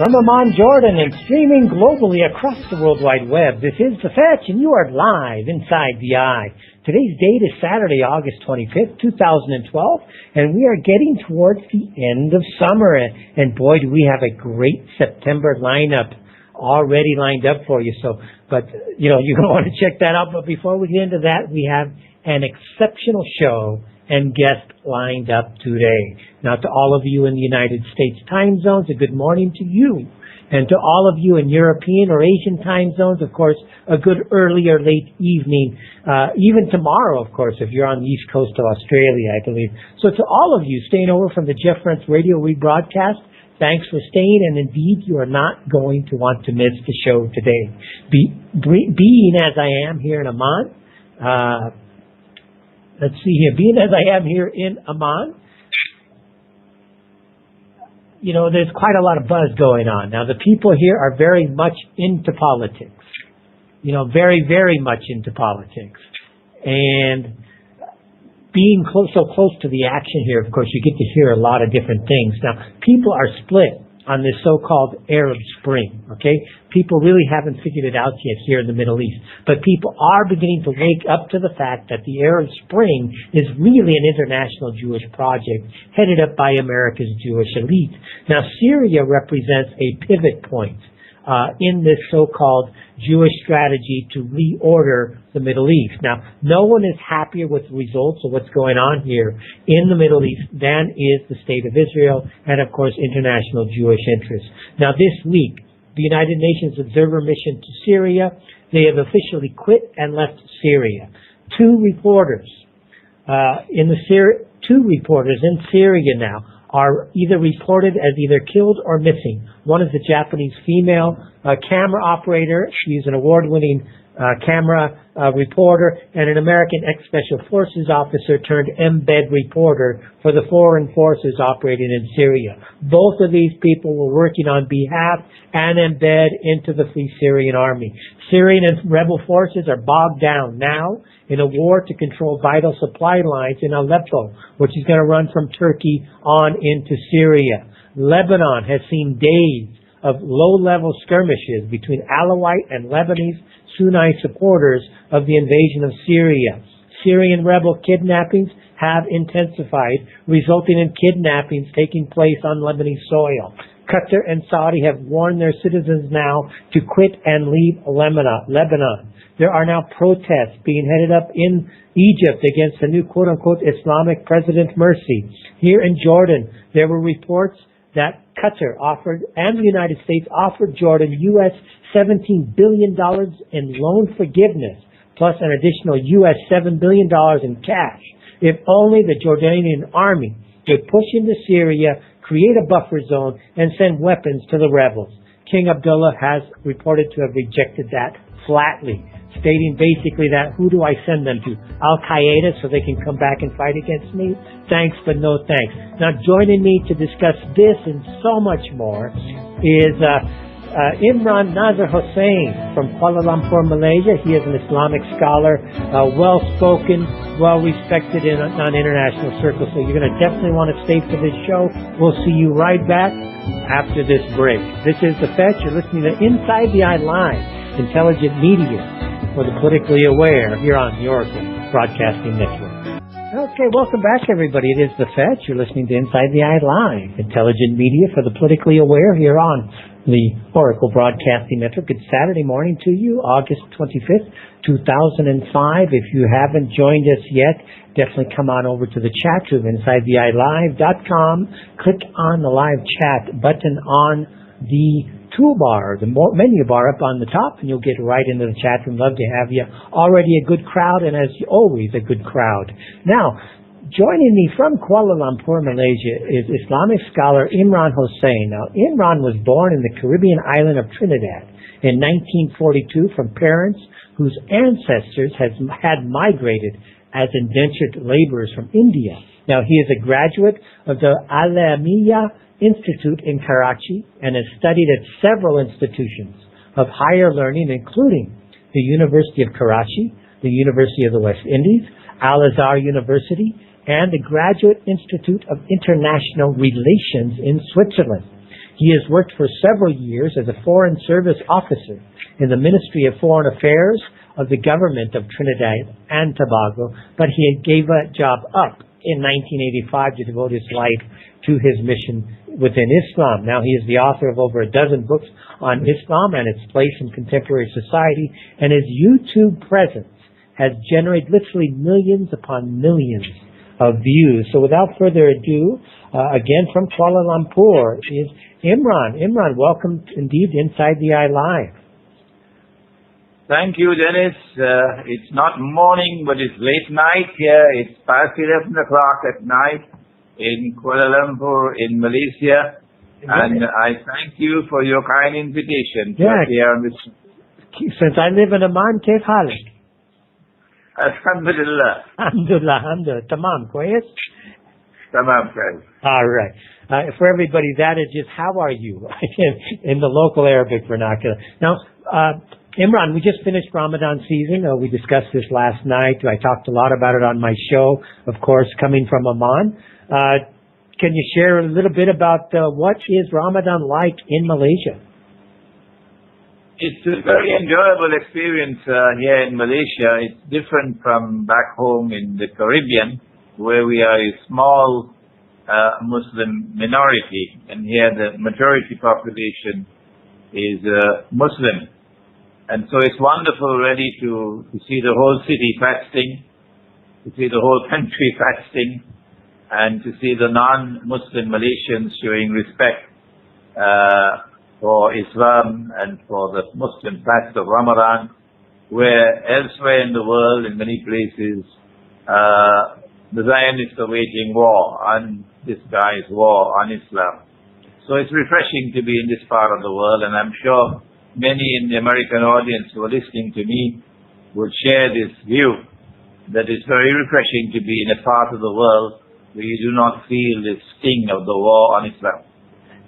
From Amman, Jordan, and streaming globally across the World Wide Web, this is The Fetch, and you are live inside the eye. Today's date is Saturday, August 25th, 2012, and we are getting towards the end of summer. And boy, do we have a great September lineup already lined up for you. But you're going to want to check that out. But before we get into that, we have an exceptional show and guest lined up today. Now, to all of you in the United States time zones, a good morning to you. And to all of you in European or Asian time zones, of course, a good early or late evening. Even tomorrow, of course, if you're on the East Coast of Australia, I believe. So to all of you staying over from the Jeff Rense Radio rebroadcast, thanks for staying. And indeed, you are not going to want to miss the show today. Being as I am here in Amman, let's see here. Being as I am here in Amman, there's quite a lot of buzz going on. Now, the people here are very much into politics. Very, very much into politics. And being so close to the action here, of course, you get to hear a lot of different things. Now, people are split on this so-called Arab Spring, okay? People really haven't figured it out yet here in the Middle East. But people are beginning to wake up to the fact that the Arab Spring is really an international Jewish project headed up by America's Jewish elite. Now, Syria represents a pivot point in this so-called Jewish strategy to reorder the Middle East. Now, no one is happier with the results of what's going on here in the Middle East than is the State of Israel and, of course, international Jewish interests. Now, this week, the United Nations Observer Mission to Syria, they have officially quit and left Syria. Two reporters in Syria now are either reported as either killed or missing. One is a Japanese female camera operator. She's an award-winning camera reporter, and an American ex-Special Forces officer turned embed reporter for the foreign forces operating in Syria. Both of these people were working on behalf and embed into the Free Syrian Army. Syrian and rebel forces are bogged down now in a war to control vital supply lines in Aleppo, which is going to run from Turkey on into Syria. Lebanon has seen days of low-level skirmishes between Alawite and Lebanese Sunni supporters of the invasion of Syria. Syrian rebel kidnappings have intensified, resulting in kidnappings taking place on Lebanese soil. Qatar and Saudi have warned their citizens now to quit and leave Lebanon. There are now protests being headed up in Egypt against the new quote-unquote Islamic President Morsi. Here in Jordan, there were reports that Qatar offered and the United States offered Jordan U.S. $17 billion in loan forgiveness, plus an additional U.S. $7 billion in cash, if only the Jordanian army would push into Syria, create a buffer zone, and send weapons to the rebels. King Abdullah has reported to have rejected that flatly, stating basically that, who do I send them to? Al-Qaeda, so they can come back and fight against me? Thanks, but no thanks. Now, joining me to discuss this and so much more is Imran Hosein from Kuala Lumpur, Malaysia. He is an Islamic scholar, well-spoken, well-respected on international circles, so you're going to definitely want to stay for this show. We'll see you right back after this break. This is The Fetch. You're listening to Inside the Eye Live, intelligent media for the politically aware here on the Oracle Broadcasting Network. Okay, welcome back, everybody. It is The Fetch. You're listening to Inside the Eye Live, intelligent media for the politically aware here on the Oracle Broadcasting Network. It's Saturday morning to you, August 25th, 2005. If you haven't joined us yet, definitely come on over to the chat room, InsideTheEyeLive.com. Click on the live chat button on the toolbar, the menu bar up on the top, and you'll get right into the chat room. Love to have you. Already a good crowd, and as always, a good crowd. Now, joining me from Kuala Lumpur, Malaysia, is Islamic scholar Imran Hosein. Now, Imran was born in the Caribbean island of Trinidad in 1942 from parents whose ancestors had migrated as indentured laborers from India. Now, he is a graduate of the Aleemiyah Institute in Karachi and has studied at several institutions of higher learning, including the University of Karachi, the University of the West Indies, Azhar University, and the Graduate Institute of International Relations in Switzerland. He has worked for several years as a Foreign Service officer in the Ministry of Foreign Affairs of the government of Trinidad and Tobago, but he gave that job up in 1985 to devote his life to his mission within Islam. Now he is the author of over a dozen books on Islam and its place in contemporary society, and his YouTube presence has generated literally millions upon millions of views. So without further ado, again from Kuala Lumpur is Imran. Imran, welcome indeed Inside the Eye Live. Thank you, Dennis. It's not morning, but it's late night here. It's past 11 o'clock at night in Kuala Lumpur in Malaysia. And I thank you for your kind invitation to appear on this. Since I live in Amman, كيف حالك? Alhamdulillah. Alhamdulillah, alhamdulillah. Tamam, كويس? Tamam, guys. All right. For everybody, that is just how are you in the local Arabic vernacular. Now, Imran, we just finished Ramadan season. We discussed this last night. I talked a lot about it on my show, of course, coming from Amman. Can you share a little bit about what is Ramadan like in Malaysia? It's a very enjoyable experience here in Malaysia. It's different from back home in the Caribbean, where we are a small Muslim minority, and here the majority population is Muslim. And so it's wonderful really to see the whole city fasting, to see the whole country fasting, and to see the non-Muslim Malaysians showing respect for Islam and for the Muslim fast of Ramadan, where elsewhere in the world, in many places, the Zionists are waging war, undisguised war on Islam. So it's refreshing to be in this part of the world, and I'm sure many in the American audience who are listening to me will share this view that it's very refreshing to be in a part of the world where you do not feel the sting of the war on Islam.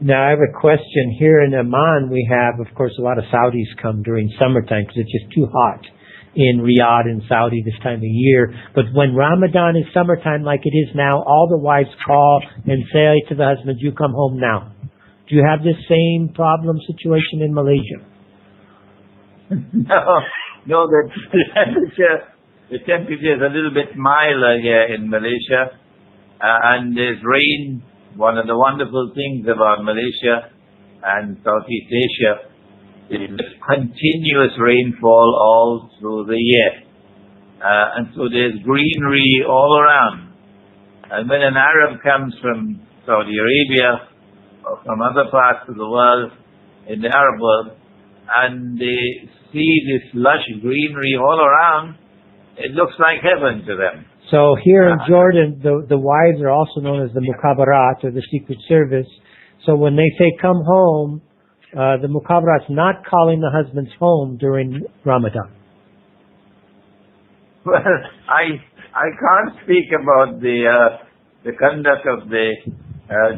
Now, I have a question. Here in Amman, we have, of course, a lot of Saudis come during summertime because it's just too hot in Riyadh and Saudi this time of year. But when Ramadan is summertime like it is now, all the wives call and say to the husband, you come home now. Do you have this same problem situation in Malaysia? No, the temperature is a little bit milder here in Malaysia, and there's rain. One of the wonderful things about Malaysia and Southeast Asia is continuous rainfall all through the year, and so there's greenery all around. And when an Arab comes from Saudi Arabia or from other parts of the world, in the Arab world, and they see this lush greenery all around, it looks like heaven to them. So here in Jordan, the wives are also known as the Mukhabarat, or the Secret Service. So when they say come home, the Mukhabarat's not calling the husbands home during Ramadan. Well, I can't speak about the conduct of the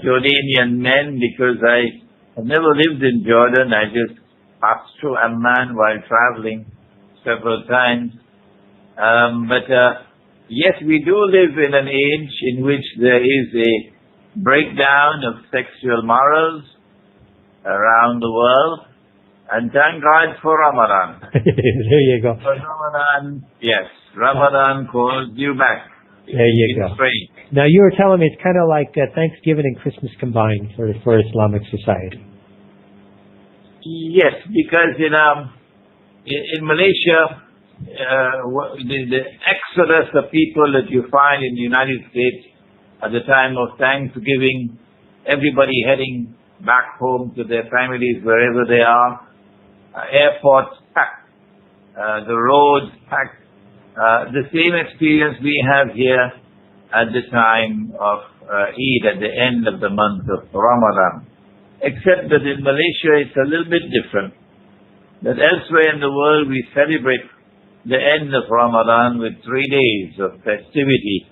Jordanian men, because I have never lived in Jordan. I just passed through Amman while traveling several times. But yes, we do live in an age in which there is a breakdown of sexual morals around the world. And thank God for Ramadan. There you go. For Ramadan, yes, Ramadan calls you back. There you go. Now you were telling me it's kind of like Thanksgiving and Christmas combined for Islamic society. Yes, because in Malaysia, the exodus of people that you find in the United States at the time of Thanksgiving, everybody heading back home to their families wherever they are, airports packed, the roads packed, the same experience we have here at the time of Eid, at the end of the month of Ramadan. Except that in Malaysia it's a little bit different. That elsewhere in the world we celebrate the end of Ramadan with 3 days of festivity,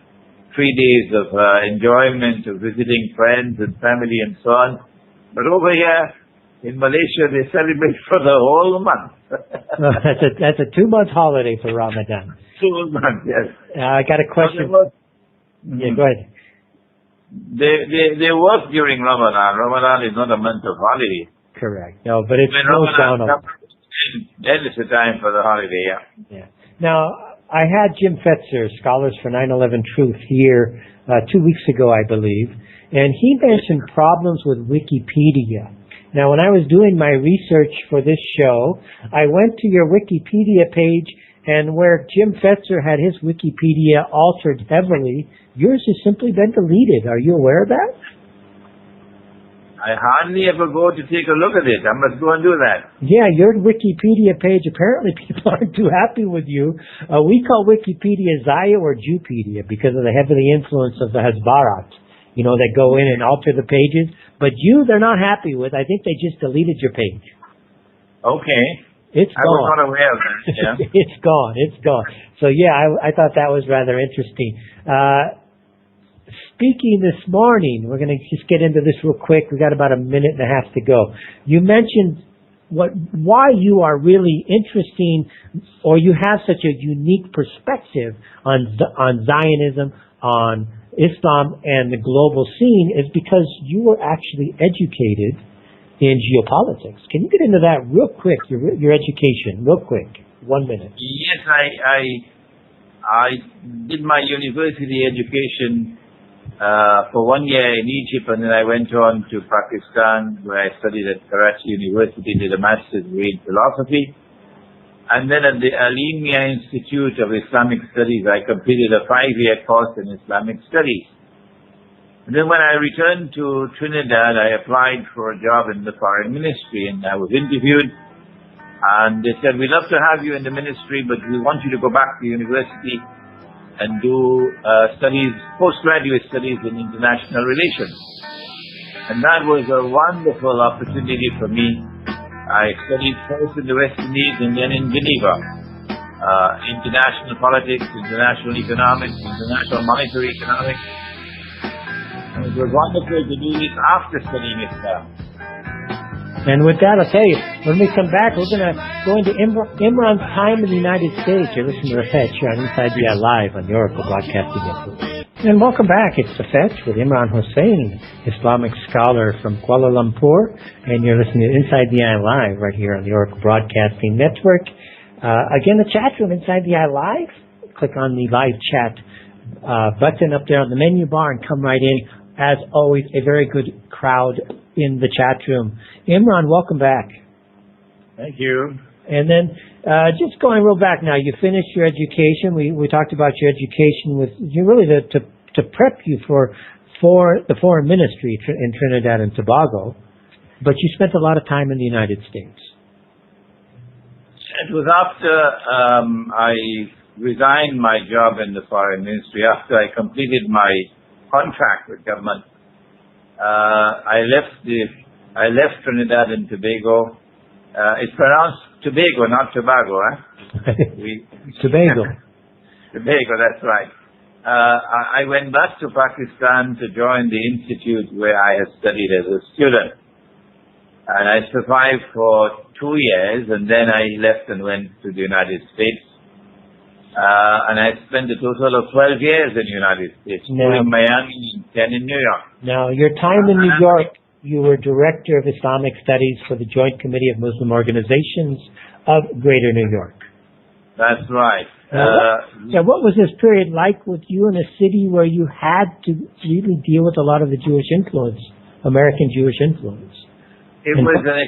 3 days of enjoyment, of visiting friends and family and so on. But over here in Malaysia they celebrate for the whole month. That's a 2-month holiday for Ramadan. 2 months, yes. I got a question. Yeah, go ahead. They work during Ramadan. Ramadan is not a month of holiday. Correct. No, but it's When slows down Ramadan comes, then it's the time for the holiday, Yeah. Now, I had Jim Fetzer, Scholars for 9/11 Truth, here 2 weeks ago, I believe, and he mentioned problems with Wikipedia. Now, when I was doing my research for this show, I went to your Wikipedia page, and where Jim Fetzer had his Wikipedia altered heavily, yours has simply been deleted. Are you aware of that? I hardly ever go to take a look at it. I must go and do that. Yeah, your Wikipedia page, apparently people aren't too happy with you. We call Wikipedia Zaya or Jewpedia because of the heavily influence of the Hasbarat, that go in and alter the pages. But they're not happy with. I think they just deleted your page. Okay. It's gone. I was not aware of that. Yeah. It's gone. So yeah, I thought that was rather interesting. Speaking this morning, we're going to just get into this real quick. We've got about a minute and a half to go. You mentioned why you are really interesting, or you have such a unique perspective on Zionism, on Islam, and the global scene is because you were actually educated in geopolitics. Can you get into that real quick? Your education, real quick, 1 minute. Yes, I did my university education for 1 year in Egypt, and then I went on to Pakistan, where I studied at Karachi University, did a master's degree in philosophy. And then at the Aleemiyah Institute of Islamic Studies, I completed a 5-year course in Islamic Studies. And then when I returned to Trinidad, I applied for a job in the Foreign Ministry, and I was interviewed. And they said, "We'd love to have you in the ministry, but we want you to go back to university and do postgraduate studies in international relations." And that was a wonderful opportunity for me. I studied first in the West Indies and then in Geneva. International politics, international economics, international monetary economics. And it was wonderful to do this after studying Islam. And with that, I'll tell you, when we come back, we're going to go into Imran's time in the United States. You're listening to the Fetcho on Inside the Eye Live on the Oracle Broadcasting Network. And welcome back. It's the Fetcho with Imran Hosein, Islamic scholar from Kuala Lumpur. And you're listening to Inside the Eye Live right here on the Oracle Broadcasting Network. Again, the chat room, Inside the Eye Live. Click on the live chat button up there on the menu bar and come right in. As always, a very good crowd in the chat room. Imran, welcome back. Thank you. And then just going real back now, you finished your education. We talked about your education with you really to prep you for the foreign ministry in Trinidad and Tobago, but you spent a lot of time in the United States. It was after I resigned my job in the foreign ministry, after I completed my contract with government. I left Trinidad and Tobago. It's pronounced Tobago, not Tobago, huh? Tobago. Tobago, that's right. I went back to Pakistan to join the institute where I had studied as a student. And I survived for 2 years, and then I left and went to the United States. And I spent a total of 12 years in the United States, 2 in Miami and 10 in New York. Now, your time in New York, you were Director of Islamic Studies for the Joint Committee of Muslim Organizations of Greater New York. That's right. What was this period like with you in a city where you had to really deal with a lot of the Jewish influence, American Jewish influence? It was an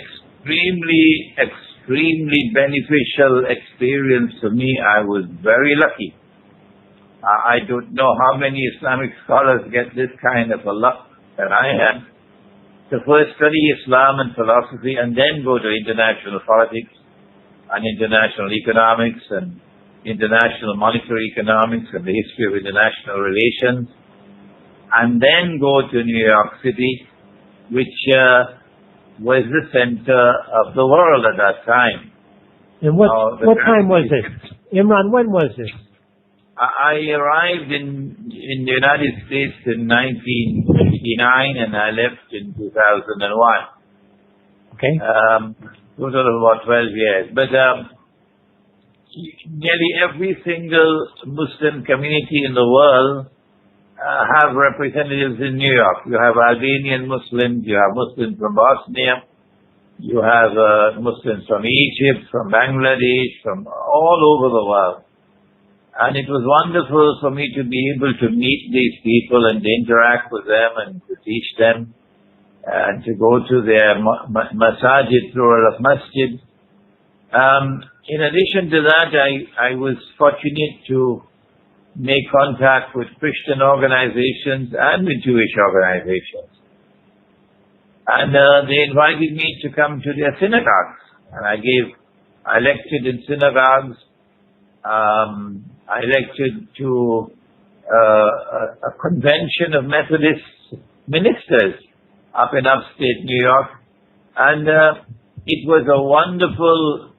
extremely beneficial experience for me. I was very lucky. I don't know how many Islamic scholars get this kind of a luck that I had. To first study Islam and philosophy and then go to international politics and international economics and international monetary economics and the history of international relations, and then go to New York City, which was the center of the world at that time. And what time was this? Imran, when was this? I arrived in the United States in 1959 and I left in 2001. Okay. Total of about 12 years. But nearly every single Muslim community in the world have representatives in New York. You have Albanian Muslims, you have Muslims from Bosnia, you have Muslims from Egypt, from Bangladesh, from all over the world. And it was wonderful for me to be able to meet these people and to interact with them and to teach them and to go to their masajid, plural of masjid. In addition to that, I was fortunate to make contact with Christian organizations and with Jewish organizations. And they invited me to come to their synagogues. And I lectured in synagogues. I lectured to a convention of Methodist ministers up in upstate New York. And it was a wonderful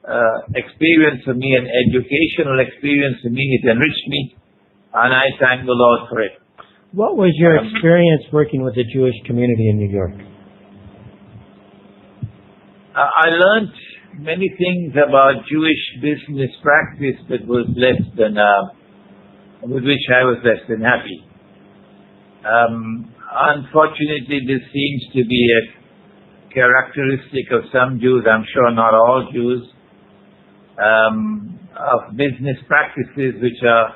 experience for me, an educational experience for me. It enriched me. And I thank the Lord for it. What was your experience working with the Jewish community in New York? I learned many things about Jewish business practice that was less than, with which I was less than happy. Unfortunately, this seems to be a characteristic of some Jews, I'm sure not all Jews, of business practices which are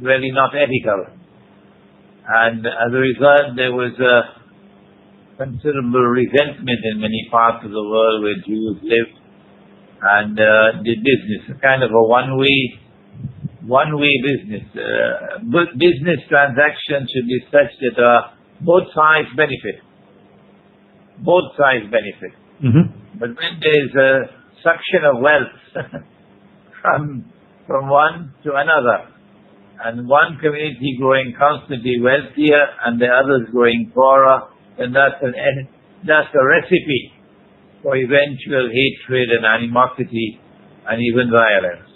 really not ethical. And as a result, there was a considerable resentment in many parts of the world where Jews lived and did business, a kind of a one-way business. Business transactions should be such that both sides benefit. Both sides benefit. Mm-hmm. But when there's a suction of wealth from one to another, and one community growing constantly wealthier and the others growing poorer, then that's a recipe for eventual hatred and animosity and even violence.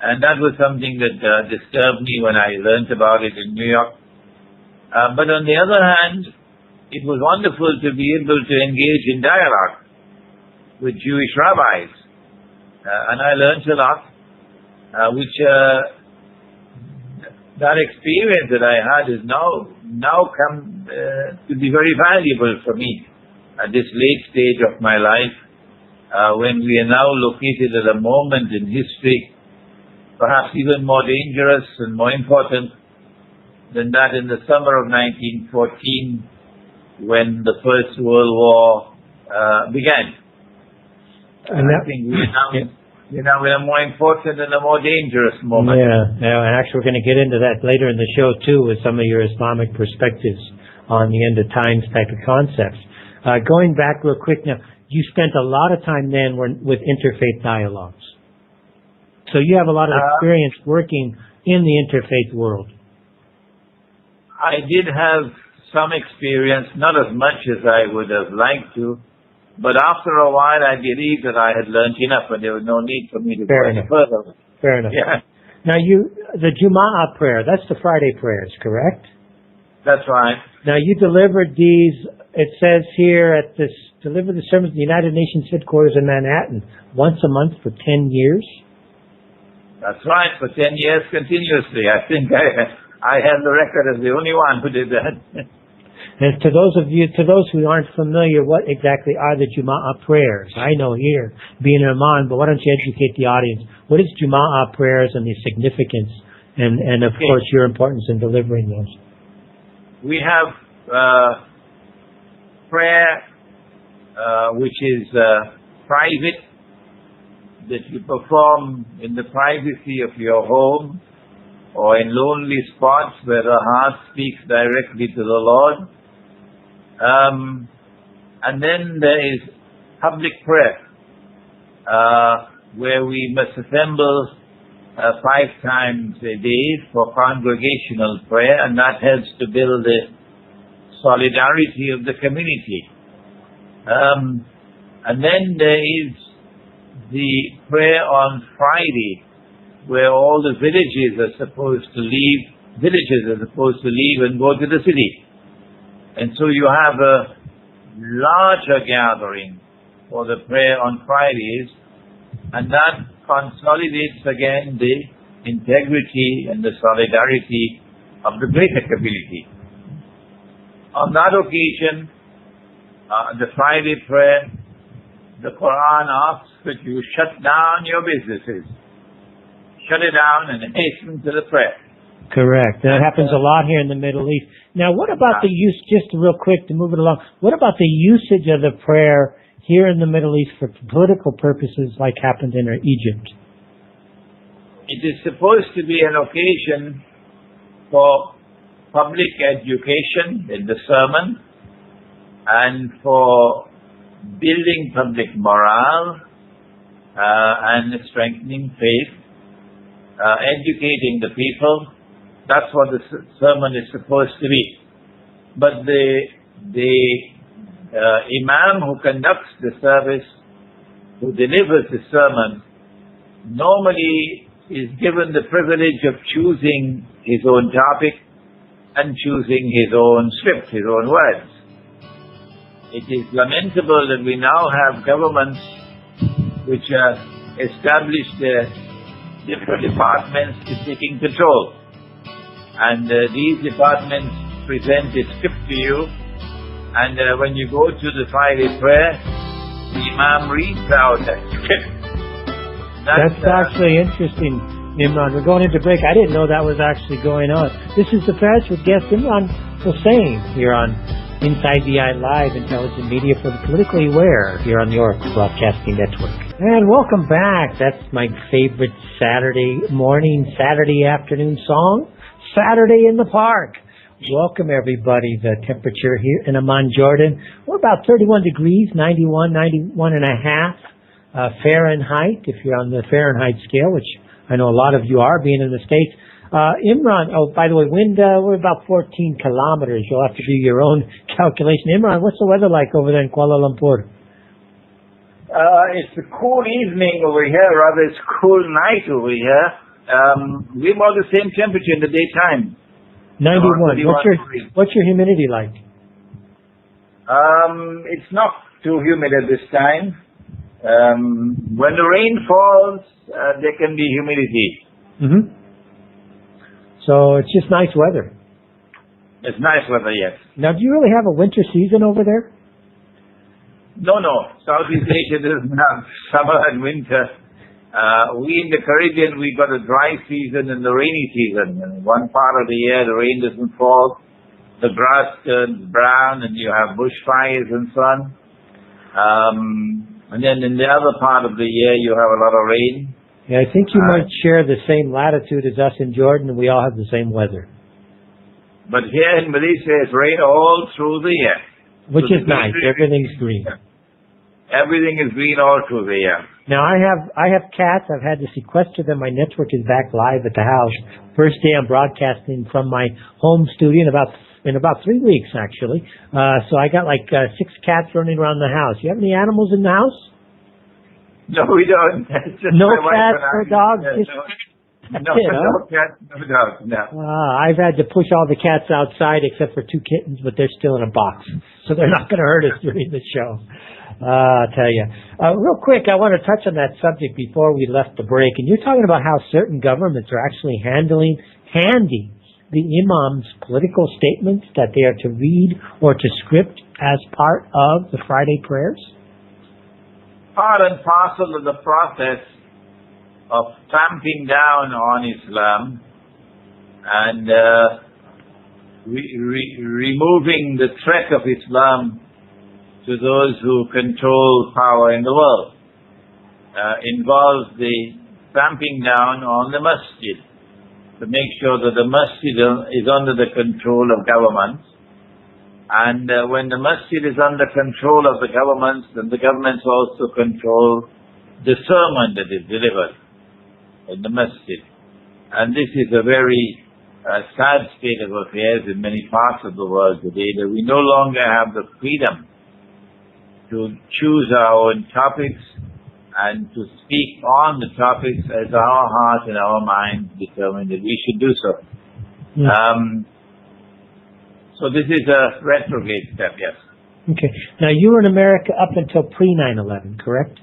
And that was something that disturbed me when I learned about it in New York. But on the other hand, it was wonderful to be able to engage in dialogue with Jewish rabbis. And I learned a lot, which that experience that I had is now come to be very valuable for me at this late stage of my life, when we are now located at a moment in history, perhaps even more dangerous and more important than that in the summer of 1914, when the First World War began. And I think we are now... in a more important and a more dangerous moment. Yeah, and actually we're going to get into that later in the show too, with some of your Islamic perspectives on the end of times type of concepts. Going back real quick now, you spent a lot of time then with interfaith dialogues. So you have a lot of experience working in the interfaith world. I did have some experience, not as much as I would have liked to, but after a while, I believed that I had learned enough, and there was no need for me to go any further. Fair enough. Yeah. Now, the Jum'ah prayer, that's the Friday prayers, correct? That's right. Now, you delivered these, it says here, delivered the sermons at the United Nations headquarters in Manhattan once a month for 10 years? That's right, for 10 years continuously. I think I have the record as the only one who did that. And to those who aren't familiar, what exactly are the Jum'ah prayers? I know here, being an imam, but why don't you educate the audience? What is Jum'ah prayers and the significance and of course, your importance in delivering those? We have prayer which is private, that you perform in the privacy of your home or in lonely spots where the heart speaks directly to the Lord. And then there is public prayer, where we must assemble 5 times a day for congregational prayer, and that helps to build the solidarity of the community. And then there is the prayer on Friday, where all the villages are supposed to leave and go to the city. And so you have a larger gathering for the prayer on Fridays, and that consolidates again the integrity and the solidarity of the greater community. On that occasion, the Friday prayer, the Quran asks that you shut down your businesses. Shut it down and hasten to the prayer. Correct. That happens a lot here in the Middle East. Now, what about the use, just real quick to move it along, what about the usage of the prayer here in the Middle East for political purposes like happened in Egypt? It is supposed to be an occasion for public education in the sermon and for building public morale and strengthening faith, educating the people. That's what the sermon is supposed to be. But the imam who conducts the service, who delivers the sermon, normally is given the privilege of choosing his own topic and choosing his own script, his own words. It is lamentable that we now have governments which established different departments to taking control. And these departments present a script to you, and when you go to the Friday prayer, the Imam reads out that script. That's actually interesting, Imran. We're going into break. I didn't know that was actually going on. This is the Fetch with guest Imran Hosein here on Inside the Eye Live, intelligent media for the politically aware here on your broadcasting network. And welcome back. That's my favorite Saturday morning, Saturday afternoon song, Saturday in the Park. Welcome everybody. The temperature here in Amman, Jordan, we're about 31 degrees, 91 and a half Fahrenheit, if you're on the Fahrenheit scale, which I know a lot of you are, being in the States. Imran, oh, by the way, wind, we're about 14 kilometers. You'll have to do your own calculation. Imran, what's the weather like over there in Kuala Lumpur? It's a cool evening over here, rather it's a cool night over here. We're about the same temperature in the daytime. 91. What's your humidity like? It's not too humid at this time. When the rain falls, there can be humidity. Mm-hmm. So it's just nice weather. It's nice weather, yes. Now, do you really have a winter season over there? No. Southeast Asia doesn't have summer and winter. We in the Caribbean, we got a dry season and the rainy season. In one part of the year, the rain doesn't fall, the grass turns brown, and you have bushfires and so on. And then in the other part of the year, you have a lot of rain. Yeah, I think you might share the same latitude as us in Jordan, and we all have the same weather. But here in Malaysia, it's rain all through the year. Which is nice. Everything's green. Everything is green all through the year. Now, I have cats. I've had to sequester them. My network is back live at the house. First day I'm broadcasting from my home studio in about 3 weeks, actually. So I got like 6 cats running around the house. You have any animals in the house? No, we don't. No cats, no dogs? No cats, no dogs, no. I've had to push all the cats outside except for 2 kittens, but they're still in a box. So they're not going to hurt us during the show. I'll tell you. Real quick, I want to touch on that subject before we left the break. And you're talking about how certain governments are actually handing the imams political statements that they are to read or to script as part of the Friday prayers? Part and parcel of the process of clamping down on Islam and removing the threat of Islam to those who control power in the world involves the clamping down on the masjid to make sure that the masjid is under the control of governments. And when the masjid is under control of the governments, then the governments also control the sermon that is delivered in the masjid. And this is a very sad state of affairs in many parts of the world today, that we no longer have the freedom to choose our own topics and to speak on the topics as our heart and our mind determine that we should do so. Yeah. So this is a retrograde step, yes. Okay. Now, you were in America up until pre-9/11, correct?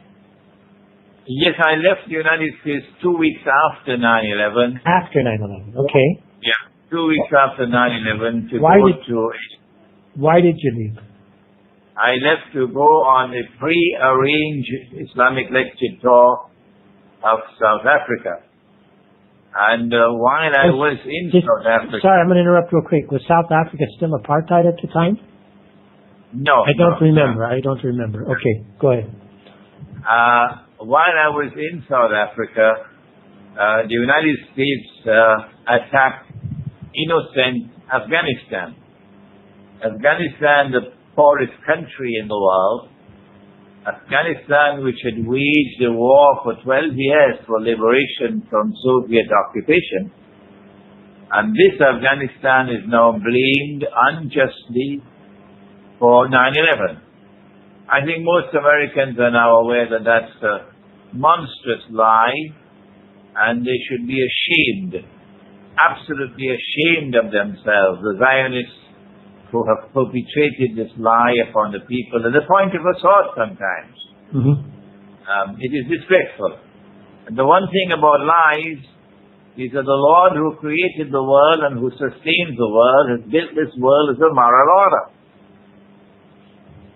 Yes, I left the United States 2 weeks after 9/11. After 9/11, okay. Yeah. 2 weeks after 9/11 to Why go did- to. Why did you leave? I left to go on a pre-arranged Islamic lecture tour of South Africa. And while I was in South Africa... Sorry, I'm going to interrupt real quick. Was South Africa still apartheid at the time? No. I don't remember. I don't remember. Okay, go ahead. While I was in South Africa, the United States attacked innocent Afghanistan. Afghanistan, the poorest country in the world. Afghanistan, which had waged a war for 12 years for liberation from Soviet occupation. And this Afghanistan is now blamed unjustly for 9/11. I think most Americans are now aware that that's a monstrous lie, and they should be ashamed, absolutely ashamed of themselves, the Zionists who have perpetrated this lie upon the people at the point of a sword sometimes. It is disgraceful. And the one thing about lies is that the Lord who created the world and who sustains the world has built this world as a moral order.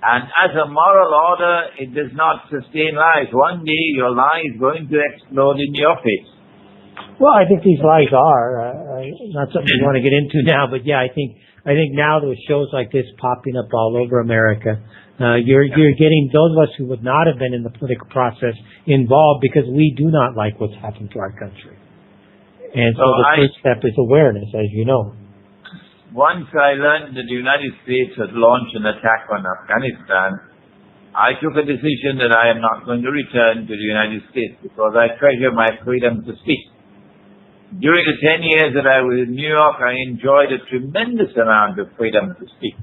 And as a moral order, it does not sustain lies. One day your lie is going to explode in your face. Well, I think these lies are not something we want to get into now, but yeah, I think now with shows like this popping up all over America, you're getting those of us who would not have been in the political process involved because we do not like what's happened to our country. And so the first step is awareness, as you know. Once I learned that the United States had launched an attack on Afghanistan, I took a decision that I am not going to return to the United States because I treasure my freedom to speak. During the 10 years that I was in New York, I enjoyed a tremendous amount of freedom to speak.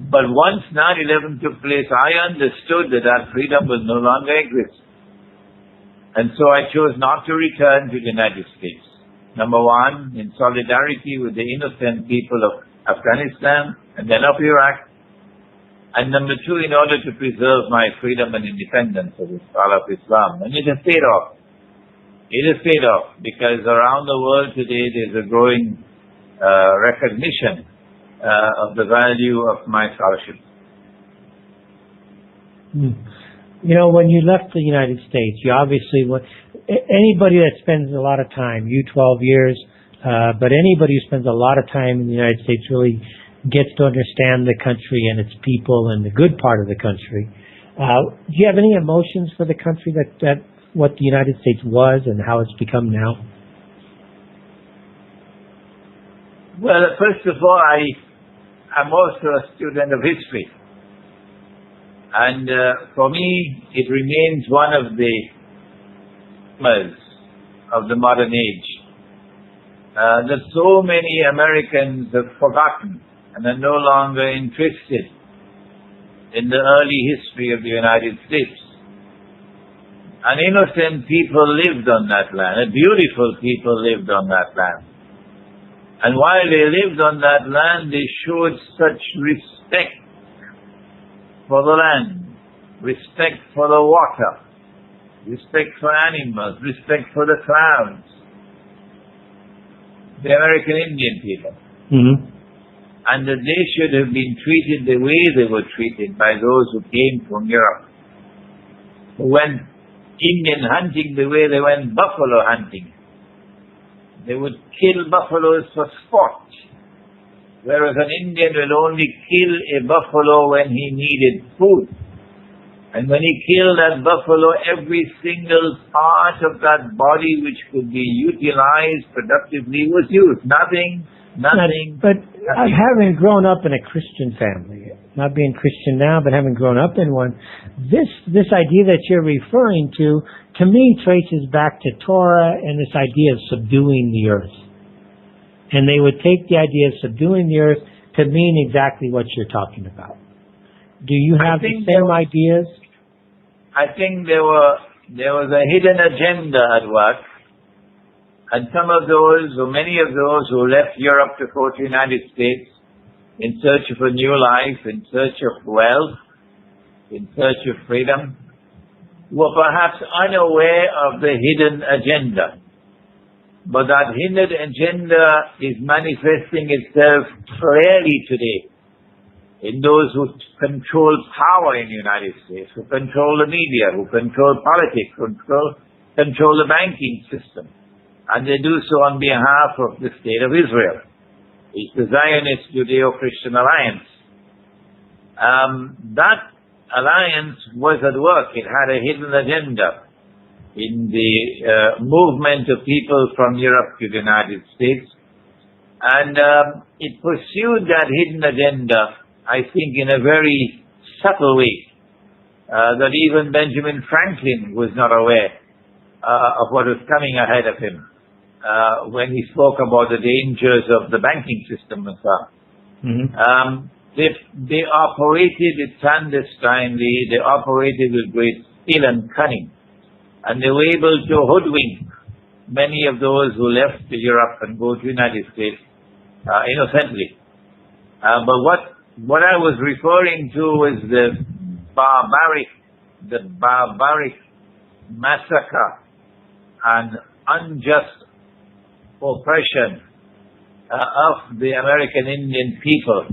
But once 9/11 took place, I understood that that freedom will no longer exist. And so I chose not to return to the United States. Number one, in solidarity with the innocent people of Afghanistan and then of Iraq. And number two, in order to preserve my freedom and independence of Islam. And it has paid off. It has paid off because around the world today there's a growing recognition of the value of my scholarship. You know, when you left the United States, you obviously, anybody that spends a lot of time, you 12 years, but anybody who spends a lot of time in the United States really gets to understand the country and its people and the good part of the country. Do you have any emotions for the country that what the United States was and how it's become now? Well, first of all, I'm also a student of history. And for me, it remains one of the themes of the modern age. That so many Americans have forgotten and are no longer interested in the early history of the United States. And innocent people lived on that land, and beautiful people lived on that land. And while they lived on that land, they showed such respect for the land, respect for the water, respect for animals, respect for the clouds. The American Indian people. And that they should have been treated the way they were treated by those who came from Europe, who went Indian hunting the way they went buffalo hunting. They would kill buffaloes for sport, whereas an Indian will only kill a buffalo when he needed food. And when he killed that buffalo, every single part of that body which could be utilized productively was used. Nothing. But having grown up in a Christian family, not being Christian now, but having grown up in one, this idea that you're referring to me traces back to Torah and this idea of subduing the earth. And they would take the idea of subduing the earth to mean exactly what you're talking about. Do you have the same ideas? I think there was a hidden agenda at work. And some of those, or many of those who left Europe to go to the United States in search of a new life, in search of wealth, in search of freedom, were perhaps unaware of the hidden agenda. But that hidden agenda is manifesting itself clearly today in those who control power in the United States, who control the media, who control politics, who control the banking system. And they do so on behalf of the State of Israel. It's the Zionist Judeo-Christian Alliance. That alliance was at work. It had a hidden agenda in the movement of people from Europe to the United States. And it pursued that hidden agenda, I think, in a very subtle way, that even Benjamin Franklin was not aware of what was coming ahead of him when he spoke about the dangers of the banking system and so on. Mm-hmm. They operated clandestinely, they operated with great skill and cunning, and they were able to hoodwink many of those who left Europe and go to the United States innocently. But what I was referring to was the barbaric massacre and unjust oppression of the American Indian people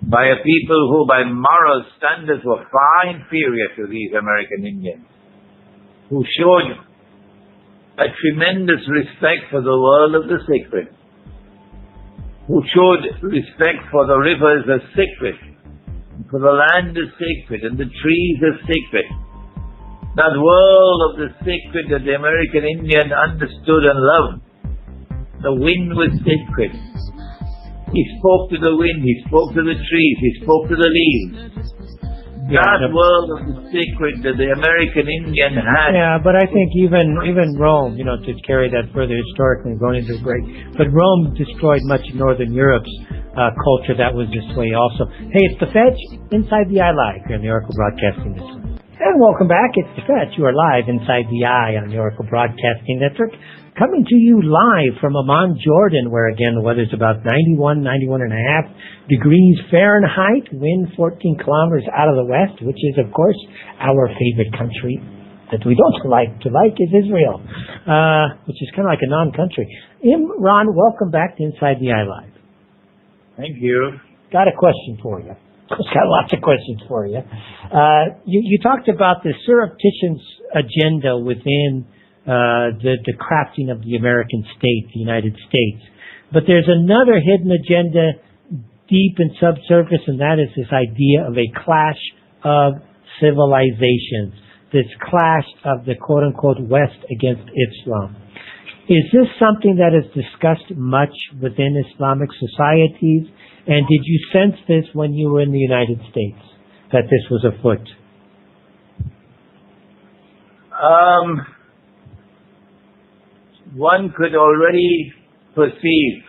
by a people who by moral standards were far inferior to these American Indians, who showed a tremendous respect for the world of the sacred, who showed respect for the rivers as sacred, for the land as sacred, and the trees as sacred. That world of the sacred that the American Indian understood and loved. The wind was sacred. He spoke to the wind, he spoke to the trees, he spoke to the leaves. That world of the sacred that the American Indian had. Yeah, but I think even Rome, to carry that further historically, going into a break, but Rome destroyed much of Northern Europe's culture that was this way also. Hey, it's the Fetch, Inside the Eye Live here on the Oracle Broadcasting Network. And welcome back, it's the Fetch. You are live Inside the Eye on the Oracle Broadcasting Network. Coming to you live from Amman, Jordan, where again the weather's about 91 and a half degrees Fahrenheit, wind 14 kilometers out of the west, which is of course our favorite country that we don't like is Israel, which is kind of like a non-country. Imran, welcome back to Inside the Eye Live. Thank you. Got a question for you. I've got lots of questions for you. You talked about the surreptitious agenda within the crafting of the American state, the United States. But there's another hidden agenda deep and subsurface, and that is this idea of a clash of civilizations, this clash of the quote-unquote West against Islam. Is this something that is discussed much within Islamic societies? And did you sense this when you were in the United States, that this was afoot? One could already perceive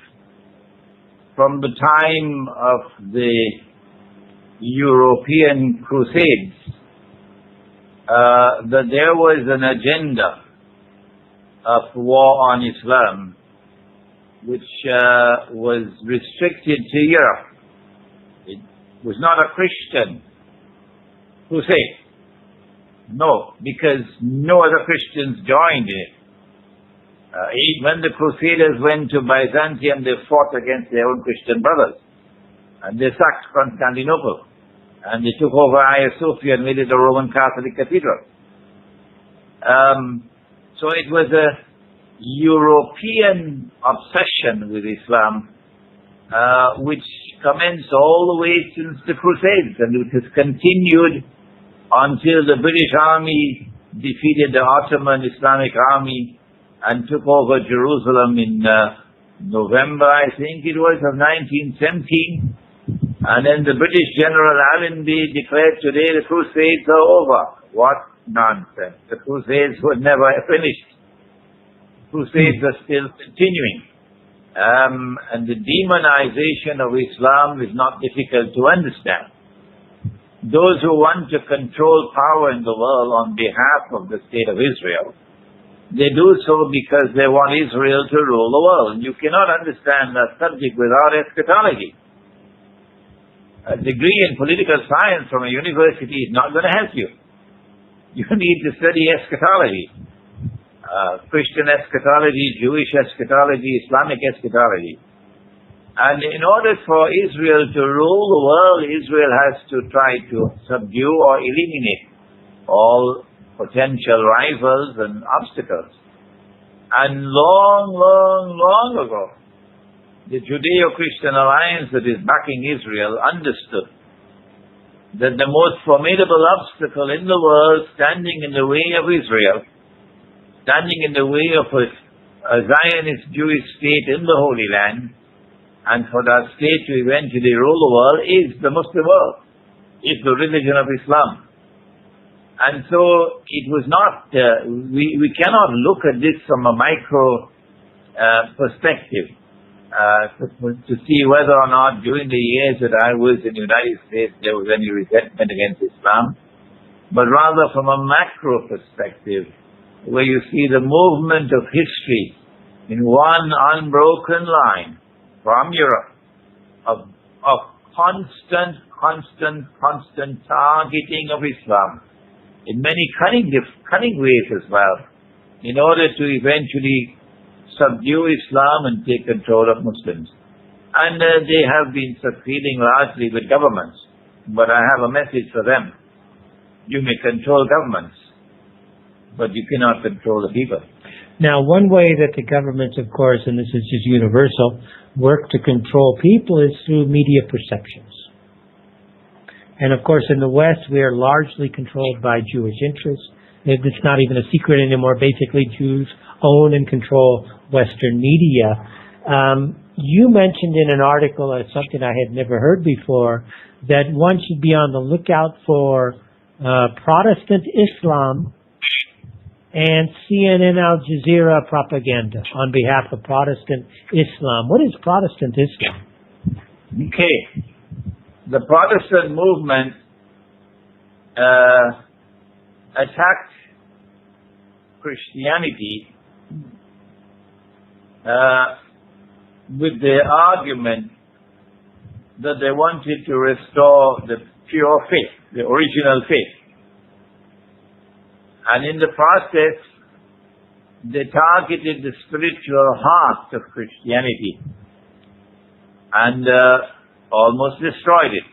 from the time of the European Crusades that there was an agenda of war on Islam which was restricted to Europe. It was not a Christian crusade. No, because no other Christians joined it. When the Crusaders went to Byzantium, they fought against their own Christian brothers. And they sacked Constantinople. And they took over Hagia Sophia and made it a Roman Catholic cathedral. So it was a European obsession with Islam, which commenced all the way since the Crusades, and it has continued until the British Army defeated the Ottoman Islamic Army and took over Jerusalem in November, I think it was, of 1917. And then the British General Allenby declared today the Crusades are over. What nonsense. The Crusades were never finished. Crusades are still continuing. And the demonization of Islam is not difficult to understand. Those who want to control power in the world on behalf of the State of Israel, they do so because they want Israel to rule the world. And you cannot understand that subject without eschatology. A degree in political science from a university is not going to help you. You need to study eschatology. Christian eschatology, Jewish eschatology, Islamic eschatology. And in order for Israel to rule the world, Israel has to try to subdue or eliminate all potential rivals and obstacles. And long ago, the Judeo-Christian alliance that is backing Israel understood that the most formidable obstacle in the world standing in the way of Israel, standing in the way of a Zionist Jewish state in the Holy Land, and for that state to eventually rule the world, is the Muslim world, is the religion of Islam. And so it was not, we cannot look at this from a micro perspective to see whether or not during the years that I was in the United States there was any resentment against Islam, but rather from a macro perspective, where you see the movement of history in one unbroken line from Europe of constant targeting of Islam in many cunning ways as well, in order to eventually subdue Islam and take control of Muslims. And they have been succeeding largely with governments. But I have a message for them. You may control governments, but you cannot control the people. Now, one way that the governments, of course, and this is just universal, work to control people is through media perceptions. And of course, in the West, we are largely controlled by Jewish interests. It's not even a secret anymore. Basically, Jews own and control Western media. You mentioned in an article, something I had never heard before, that one should be on the lookout for Protestant Islam and CNN Al Jazeera propaganda on behalf of Protestant Islam. What is Protestant Islam? Okay. The Protestant movement attacked Christianity with the argument that they wanted to restore the pure faith, the original faith. And in the process, they targeted the spiritual heart of Christianity and almost destroyed it.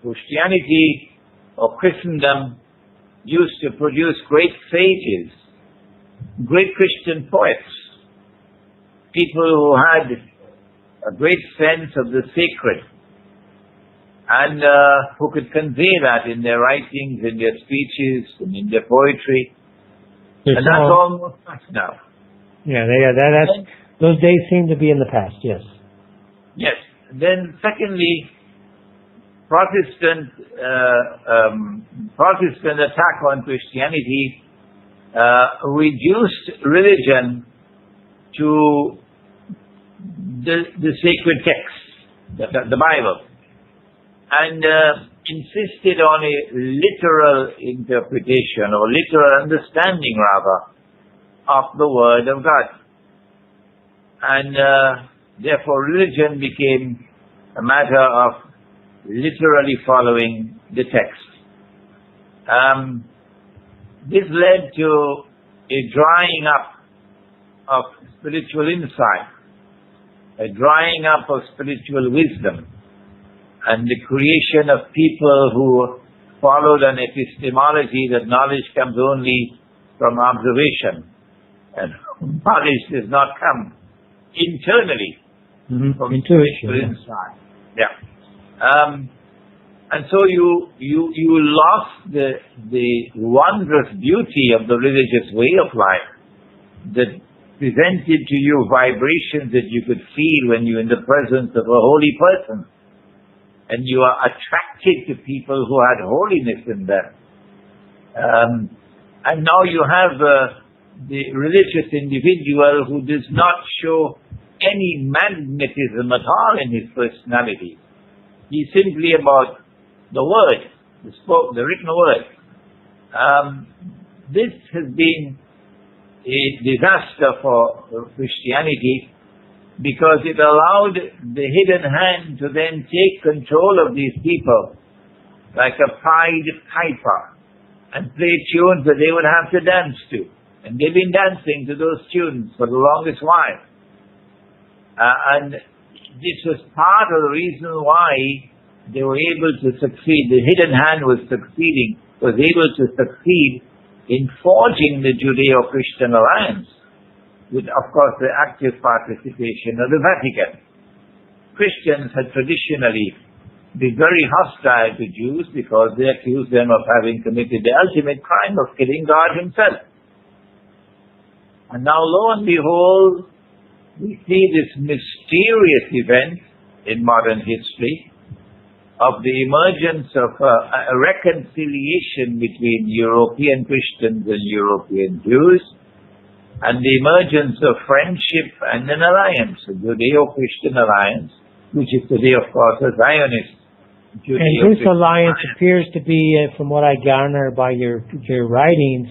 Christianity or Christendom used to produce great sages, great Christian poets, people who had a great sense of the sacred and who could convey that in their writings, in their speeches, and in their poetry. And that's almost past now. Yeah, those days seem to be in the past, yes. Yes. Then secondly, Protestant attack on Christianity reduced religion to the sacred text, the Bible, and insisted on a literal interpretation or literal understanding rather of the Word of God. And therefore religion became a matter of literally following the text. This led to a drying up of spiritual insight, a drying up of spiritual wisdom, and the creation of people who followed an epistemology that knowledge comes only from observation, and knowledge does not come internally from spiritual insight. Yeah. And so you lost the wondrous beauty of the religious way of life that presented to you vibrations that you could feel when you're in the presence of a holy person. And you are attracted to people who had holiness in them. And now you have the religious individual who does not show any magnetism at all in his personality. He's simply about the word, the written word. This has been a disaster for Christianity, because it allowed the hidden hand to then take control of these people like a Pied Piper and play tunes that they would have to dance to. And they've been dancing to those tunes for the longest while. And this was part of the reason why they were able to succeed. The hidden hand was able to succeed in forging the Judeo-Christian alliance, with, of course, the active participation of the Vatican. Christians had traditionally been very hostile to Jews because they accused them of having committed the ultimate crime of killing God himself. And now, lo and behold, we see this mysterious event in modern history of the emergence of a reconciliation between European Christians and European Jews, and the emergence of friendship and an alliance, a Judeo-Christian alliance, which is today, of course, a Zionist Judeo-Christian. And this alliance appears to be, from what I garner by your writings,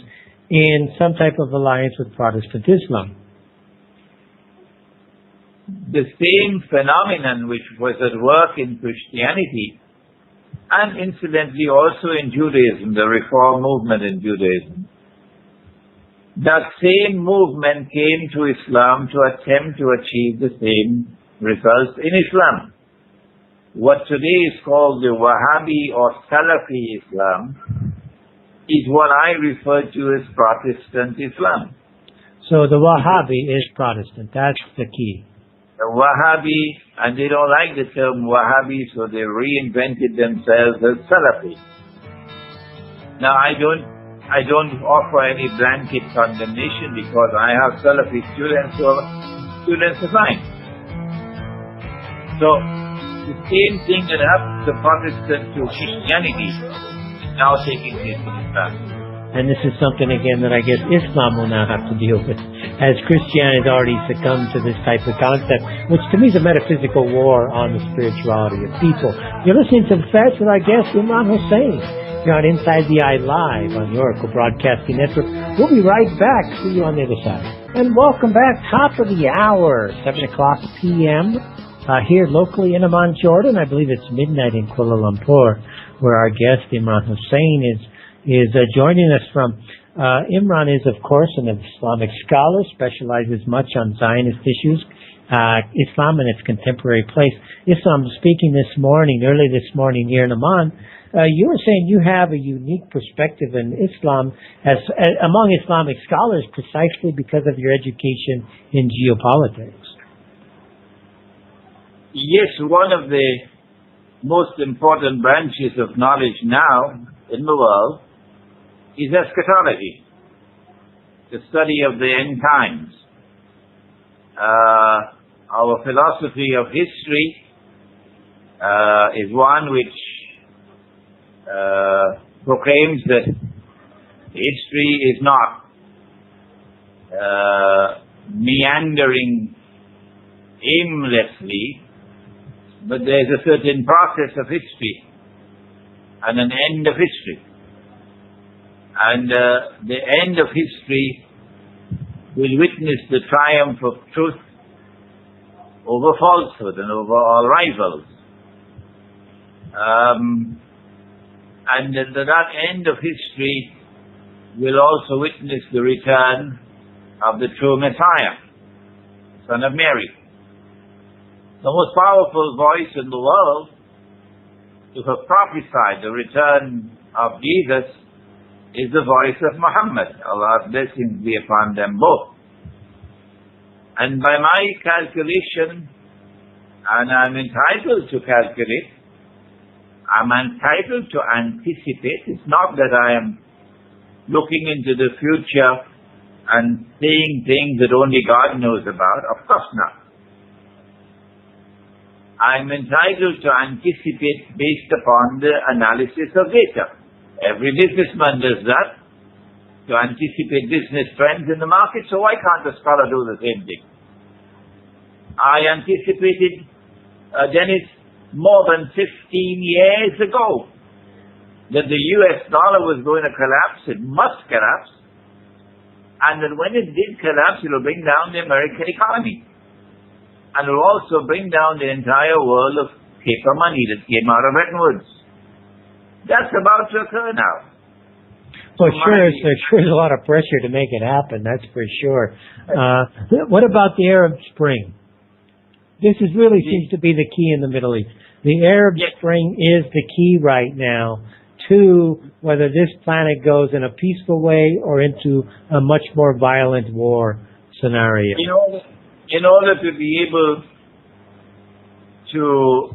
in some type of alliance with Protestant Islam. The same phenomenon which was at work in Christianity, and incidentally also in Judaism, the Reform movement in Judaism, that same movement came to Islam to attempt to achieve the same results in Islam. What today is called the Wahhabi or Salafi Islam is what I refer to as Protestant Islam. So the Wahhabi is Protestant. That's the key. The Wahhabi, and they don't like the term Wahhabi, so they reinvented themselves as Salafi. Now I don't offer any blanket condemnation because I have Salafi students who are students of mine. So the same thing that happened to Protestant to Christianity is now taking place in Islam. And this is something, again, that I guess Islam will now have to deal with, as Christianity has already succumbed to this type of concept, which to me is a metaphysical war on the spirituality of people. You're listening to Fetcho with our guest, Imran Hosein. You're on Inside the Eye Live on the Oracle Broadcasting Network. We'll be right back. See you on the other side. And welcome back. Top of the hour, 7 o'clock p.m. Here locally in Amman, Jordan. I believe it's midnight in Kuala Lumpur, where our guest, Imran Hosein, is joining us from. Imran is, of course, an Islamic scholar, specializes much on Zionist issues, Islam and its contemporary place. Islam, speaking early this morning here in Amman, you were saying you have a unique perspective in Islam as among Islamic scholars precisely because of your education in geopolitics. Yes, one of the most important branches of knowledge now in the world is eschatology, the study of the end times. Our philosophy of history is one which proclaims that history is not meandering aimlessly, but there's a certain process of history and an end of history. And the end of history will witness the triumph of truth over falsehood and over all rivals. And that end of history will also witness the return of the true Messiah, Son of Mary. The most powerful voice in the world to have prophesied the return of Jesus is the voice of Muhammad. Allah's blessings be upon them both. And by my calculation, and I'm entitled to calculate, I'm entitled to anticipate. It's not that I am looking into the future and saying things that only God knows about. Of course not. I'm entitled to anticipate based upon the analysis of data. Every businessman does that, to anticipate business trends in the market, so why can't a scholar do the same thing? I anticipated, Dennis, more than 15 years ago that the US dollar was going to collapse. It must collapse. And that when it did collapse, it will bring down the American economy. And it will also bring down the entire world of paper money that came out of Bretton Woods. That's about to occur now. For sure, there's a lot of pressure to make it happen, that's for sure. What about the Arab Spring? This really seems to be the key in the Middle East. The Arab Spring is the key right now to whether this planet goes in a peaceful way or into a much more violent war scenario. In order to be able to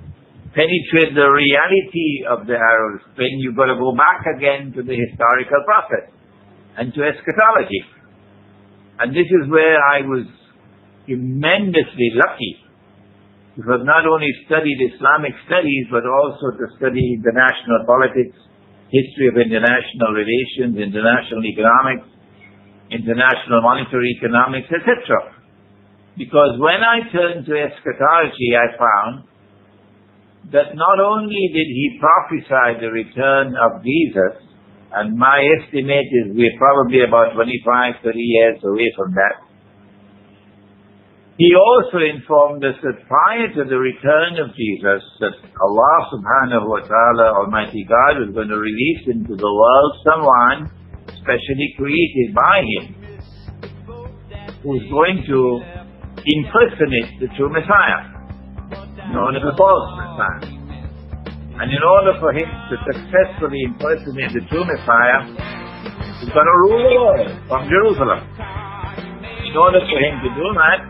penetrate the reality of the Arab Spring, you've got to go back again to the historical process and to eschatology. And this is where I was tremendously lucky to have not only studied Islamic studies, but also to study international politics, history of international relations, international economics, international monetary economics, etc. Because when I turned to eschatology, I found that not only did he prophesy the return of Jesus, and my estimate is we're probably about 25, 30 years away from that, he also informed us that prior to the return of Jesus, that Allah subhanahu wa ta'ala, Almighty God, was going to release into the world someone specially created by him, who's going to impersonate the true Messiah, known as a false Messiah. And in order for him to successfully impersonate the true Messiah, he's got to rule the world from Jerusalem. In order for him to do that,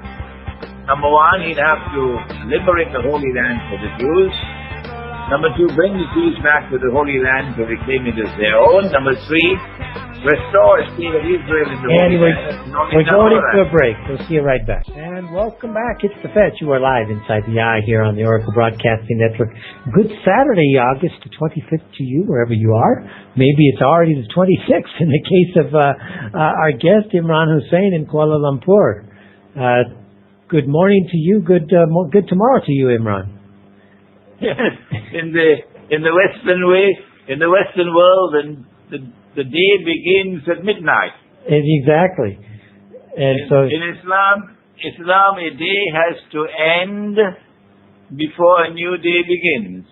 number one, he'd have to liberate the Holy Land for the Jews. Number two, bring the Jews back to the Holy Land to reclaim it as their own. Number three, restore a state of Israel in the Holy Land. We're going into a break. We'll see you right back. And welcome back. It's the Fetch. You are live inside the eye here on the Oracle Broadcasting Network. Good Saturday, August the 25th to you, wherever you are. Maybe it's already the 26th in the case of our guest, Imran Hosein in Kuala Lumpur. Good morning to you. Good tomorrow to you, Imran. Yes, in the Western way, in the Western world, and the day begins at midnight. Exactly. And in Islam, a day has to end before a new day begins.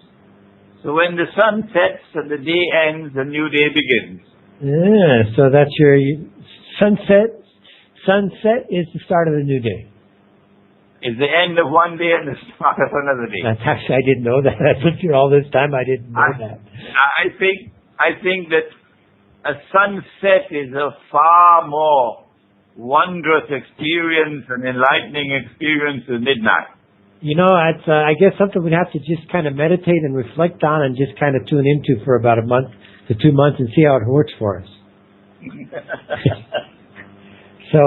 So when the sun sets and the day ends, a new day begins. Yeah, so that's your sunset. Sunset is the start of the new day. It's the end of one day and the start of another day. That's actually, I didn't know that. I've lived here all this time. I didn't know that. I think that a sunset is a far more wondrous experience and enlightening experience than midnight. You know, I guess something we'd have to just kind of meditate and reflect on and just kind of tune into for about a month to 2 months and see how it works for us. So,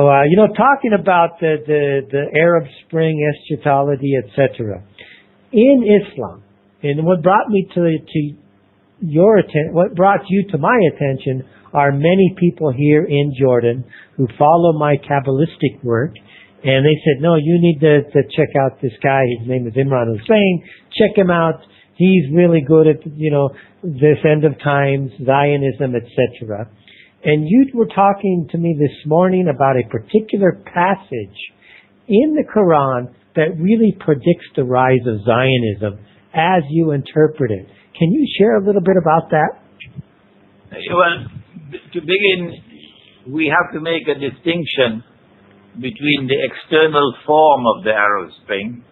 talking about the Arab Spring, eschatology, etc. In Islam, and what brought me what brought you to my attention are many people here in Jordan who follow my Kabbalistic work, and they said, no, you need to check out this guy. His name is Imran Hosein. Check him out. He's really good at, this end of times, Zionism, etc. And you were talking to me this morning about a particular passage in the Quran that really predicts the rise of Zionism as you interpret it. Can you share a little bit about that? Well, to begin, we have to make a distinction between the external form of the Arab Spring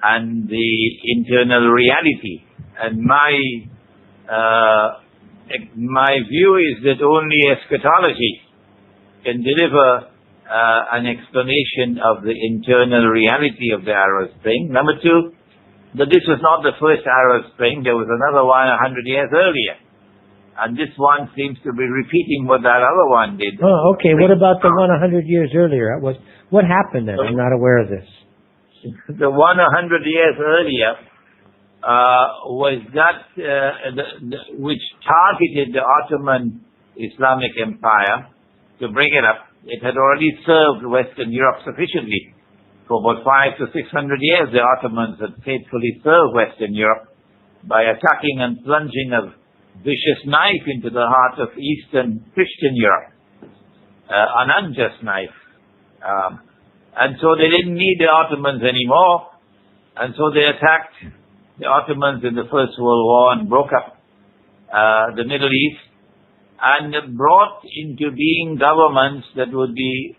and the internal reality. And my view is that only eschatology can deliver an explanation of the internal reality of the Arab Spring. Number two, that this was not the first Arab Spring. There was another one 100 years earlier. And this one seems to be repeating what that other one did. Oh, okay. What about the one 100 years earlier? What happened then? I'm not aware of this. The one 100 years earlier was that which targeted the Ottoman Islamic Empire to bring it up. It had already served Western Europe sufficiently. For about 500 to 600 years, the Ottomans had faithfully served Western Europe by attacking and plunging a vicious knife into the heart of Eastern Christian Europe, an unjust knife. And so they didn't need the Ottomans anymore, and so they attacked the Ottomans in the First World War and broke up the Middle East. and brought into being governments that would be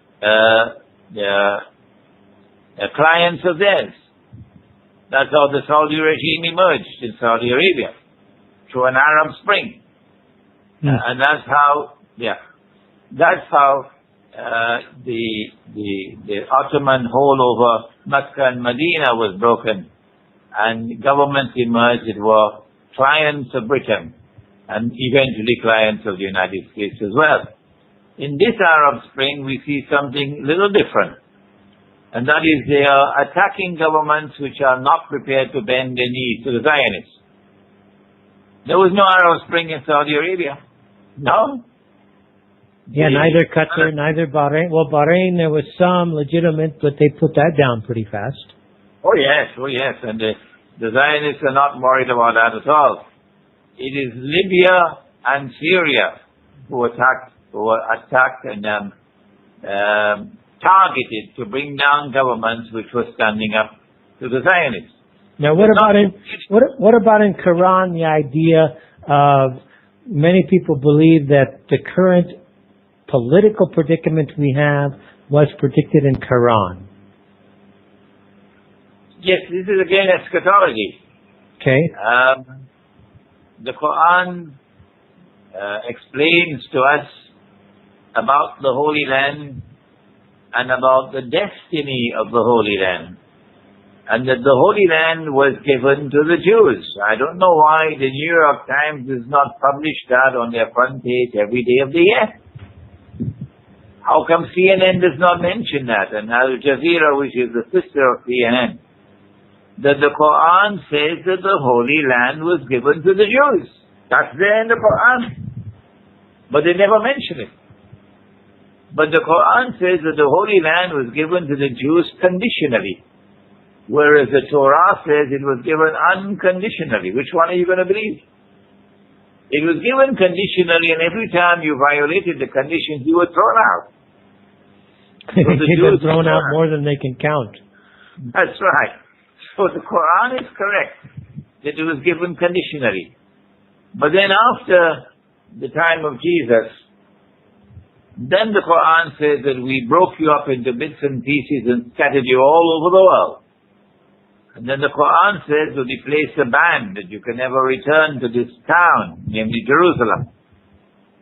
clients of theirs. That's how the Saudi regime emerged in Saudi Arabia, through an Arab Spring. And that's how the Ottoman hold over Mecca and Medina was broken, and governments emerged that were clients of Britain, and eventually clients of the United States as well. In this Arab Spring, we see something a little different, and that is they are attacking governments which are not prepared to bend their knees to the Zionists. There was no Arab Spring in Saudi Arabia. No. Yeah, neither Qatar, neither Bahrain. Well, Bahrain, there was some legitimate, but they put that down pretty fast. Oh yes. And the Zionists are not worried about that at all. It is Libya and Syria who were attacked and targeted to bring down governments which were standing up to the Zionists. Now, what about in Quran? The idea of many people believe that the current political predicament we have was predicted in Quran. Yes, this is again eschatology. Okay. The Quran explains to us about the Holy Land and about the destiny of the Holy Land, and that the Holy Land was given to the Jews. I don't know why the New York Times does not publish that on their front page every day of the year. How come CNN does not mention that? And Al Jazeera, which is the sister of CNN, that the Quran says that the Holy Land was given to the Jews. That's there in the Quran. But they never mention it. But the Quran says that the Holy Land was given to the Jews conditionally, whereas the Torah says it was given unconditionally. Which one are you going to believe? It was given conditionally, and every time you violated the conditions, you were thrown out. They get thrown out more than they can count. That's right. So the Quran is correct that it was given conditionally. But then after the time of Jesus, then the Quran says that we broke you up into bits and pieces and scattered you all over the world. And then the Quran says that we placed a ban that you can never return to this town, namely Jerusalem.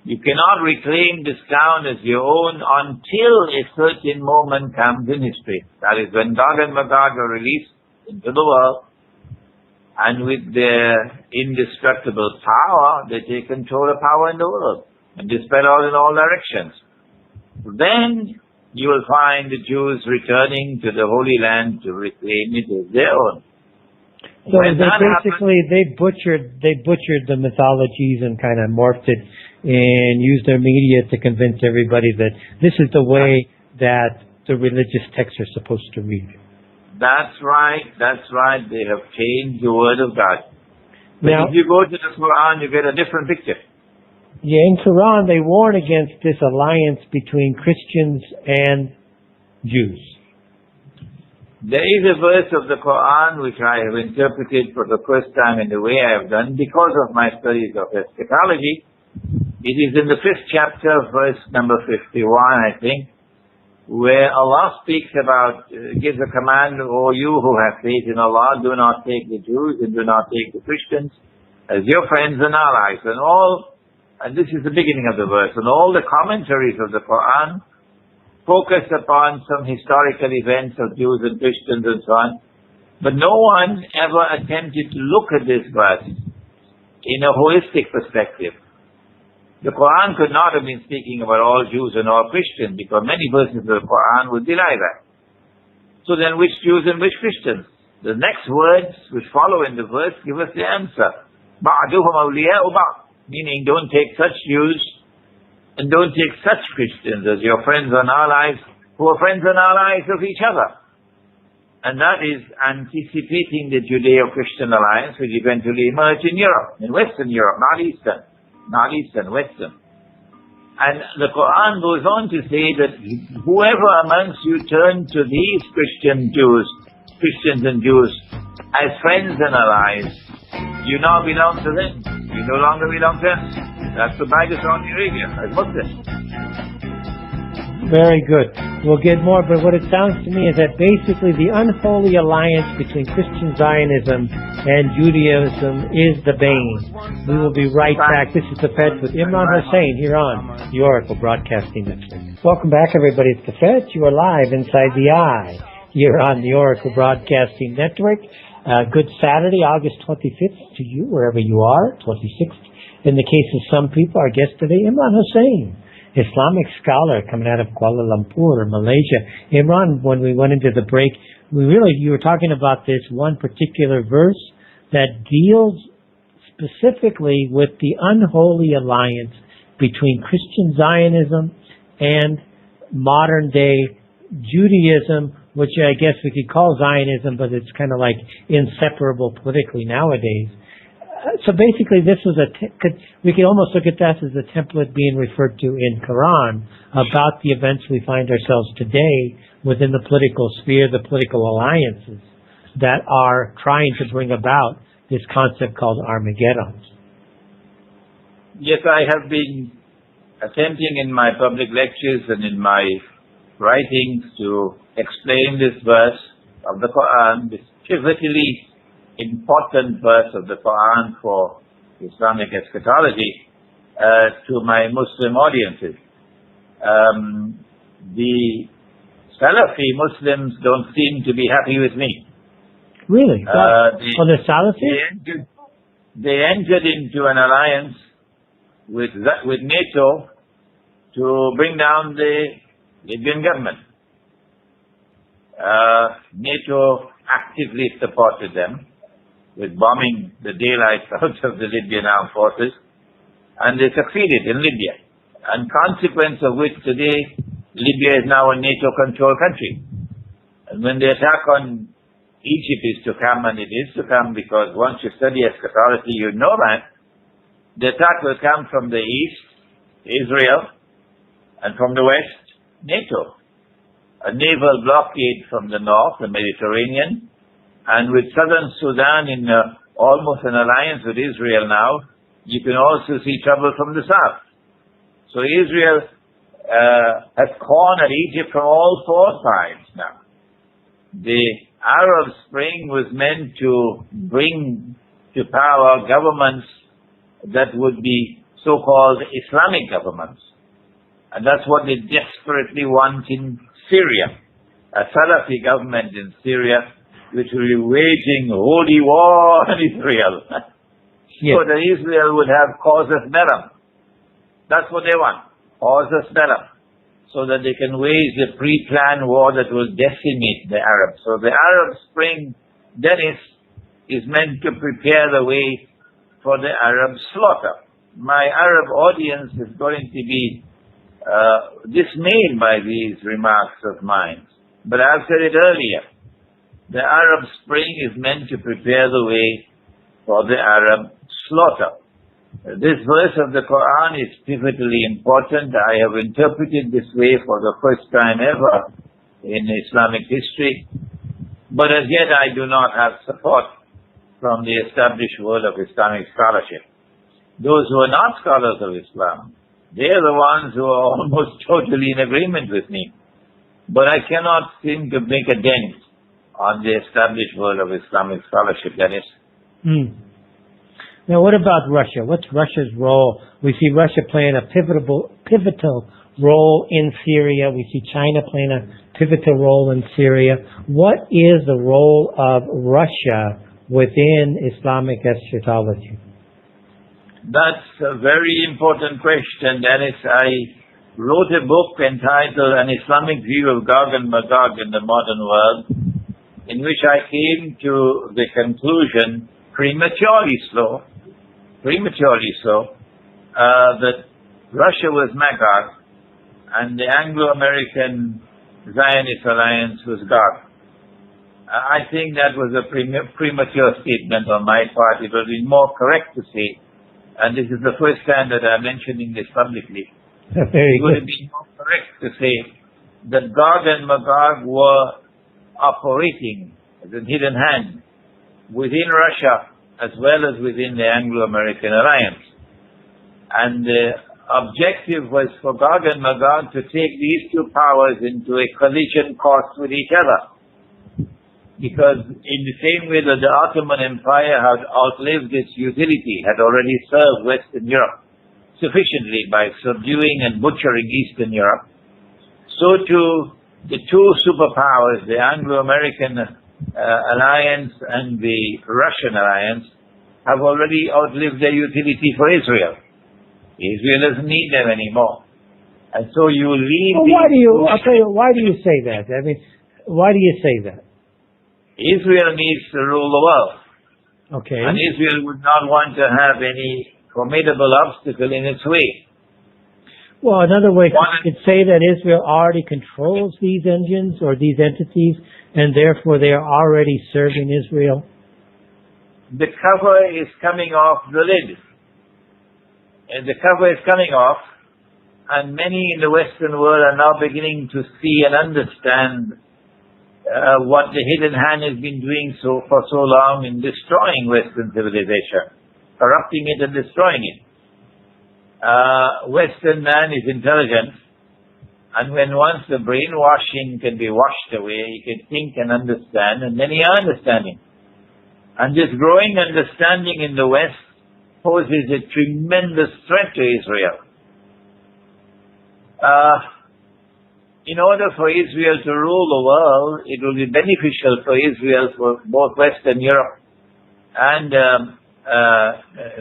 You cannot reclaim this town as your own until a certain moment comes in history. That is when Gog and Magog are released into the world, and with their indestructible power, they take control of power in the world and dispel out in all directions. Then you will find the Jews returning to the Holy Land to reclaim it as their own. So they butchered the mythologies and kind of morphed it and used their media to convince everybody that this is the way that the religious texts are supposed to read. That's right. They have changed the word of God. But now, if you go to the Quran, you get a different picture. Yeah, in Quran they warn against this alliance between Christians and Jews. There is a verse of the Quran which I have interpreted for the first time in the way I have done because of my studies of eschatology. It is in the 5th chapter, verse number 51, I think, where Allah speaks about, gives a command, O you who have faith in Allah, do not take the Jews and do not take the Christians as your friends and allies. And this is the beginning of the verse. And all the commentaries of the Quran focus upon some historical events of Jews and Christians and so on. But no one ever attempted to look at this verse in a holistic perspective. The Quran could not have been speaking about all Jews and all Christians, because many verses of the Quran would deny that. So then which Jews and which Christians? The next words which follow in the verse give us the answer. بَعْدُهُمْ أَوْلِيَاءُ بَعْضٍ, meaning don't take such Jews and don't take such Christians as your friends and allies, who are friends and allies of each other. And that is anticipating the Judeo-Christian alliance which eventually emerged in Europe, in Western Europe, not Eastern, Western. And the Quran goes on to say that whoever amongst you turn to these Christians and Jews as friends and allies, you now belong to them. You no longer belong to us. That's the bag of Saudi Arabia, as Muslims. Very good. We'll get more, but what it sounds to me is that basically the unholy alliance between Christian Zionism and Judaism is the bane. We will be right back. This is The Fetch with Imran Hosein here on the Oracle Broadcasting Network. Welcome back, everybody. It's The Fetch. You are live inside the eye here on the Oracle Broadcasting Network. Good Saturday, August 25th to you, wherever you are, 26th. In the case of some people, our guest today, Imran Hosein, Islamic scholar coming out of Kuala Lumpur, Malaysia. Imran, when we went into the break, you were talking about this one particular verse that deals specifically with the unholy alliance between Christian Zionism and modern day Judaism, which I guess we could call Zionism, but it's kind of like inseparable politically nowadays. So basically, this was we could almost look at that as a template being referred to in Quran about the events we find ourselves today within the political sphere, the political alliances that are trying to bring about this concept called Armageddon. Yes, I have been attempting in my public lectures and in my writings to explain this verse of the Quran, this pivotally important verse of the Quran for Islamic eschatology to my Muslim audiences. The Salafi Muslims don't seem to be happy with me. Really? The Salafi? They entered into an alliance with NATO to bring down the Libyan government. NATO actively supported them with bombing the daylights out of the Libyan armed forces, and they succeeded in Libya. And consequence of which today, Libya is now a NATO-controlled country. And when the attack on Egypt is to come, and it is to come because once you study eschatology, you know that, the attack will come from the east, Israel, and from the west, NATO. A naval blockade from the north, the Mediterranean, and with southern Sudan in almost an alliance with Israel now, you can also see trouble from the south. So Israel has cornered Egypt from all four sides now. The Arab Spring was meant to bring to power governments that would be so-called Islamic governments. And that's what they desperately want in Syria. A Salafi government in Syria which will be waging holy war on Israel. Yes. So that Israel would have casus belli. That's what they want, casus belli. So that they can wage a pre-planned war that will decimate the Arabs. So the Arab Spring, Dennis, is meant to prepare the way for the Arab slaughter. My Arab audience is going to be dismayed by these remarks of mine. But I've said it earlier. The Arab Spring is meant to prepare the way for the Arab slaughter. This verse of the Quran is pivotally important. I have interpreted this way for the first time ever in Islamic history. But as yet I do not have support from the established world of Islamic scholarship. Those who are not scholars of Islam, they are the ones who are almost totally in agreement with me. But I cannot seem to make a dent on the established world of Islamic scholarship, Dennis. Now, what about Russia? What's Russia's role? We see Russia playing a pivotal role in Syria. We see China playing a pivotal role in Syria. What is the role of Russia within Islamic eschatology? That's a very important question, Dennis. I wrote a book entitled An Islamic View of Gog and Magog in the Modern World, in which I came to the conclusion, prematurely so, that Russia was Magog and the Anglo-American Zionist alliance was Gog. I think that was a premature statement on my part. It would be more correct to say, and this is the first time that I'm mentioning this publicly, it would have been more correct to say that Gog and Magog were operating as a hidden hand within Russia as well as within the Anglo-American alliance. And the objective was for Gog and Magog to take these two powers into a collision course with each other. Because in the same way that the Ottoman Empire had outlived its utility, had already served Western Europe sufficiently by subduing and butchering Eastern Europe, so too the two superpowers, the Anglo-American alliance and the Russian alliance, have already outlived their utility for Israel. Israel doesn't need them anymore. And so you leave... Well, I'll tell you, why do you say that? I mean, why do you say that? Israel needs to rule the world. Okay. And Israel would not want to have any formidable obstacle in its way. Well, another way you could say that Israel already controls these engines or these entities, and therefore they are already serving Israel. The cover is coming off the lid. And the cover is coming off, and many in the Western world are now beginning to see and understand what the hidden hand has been doing for so long in destroying Western civilization, corrupting it and destroying it. Western man is intelligent, and when once the brainwashing can be washed away, he can think and understand, and then he are understanding. And this growing understanding in the West poses a tremendous threat to Israel. In order for Israel to rule the world, it will be beneficial for Israel, for both Western Europe and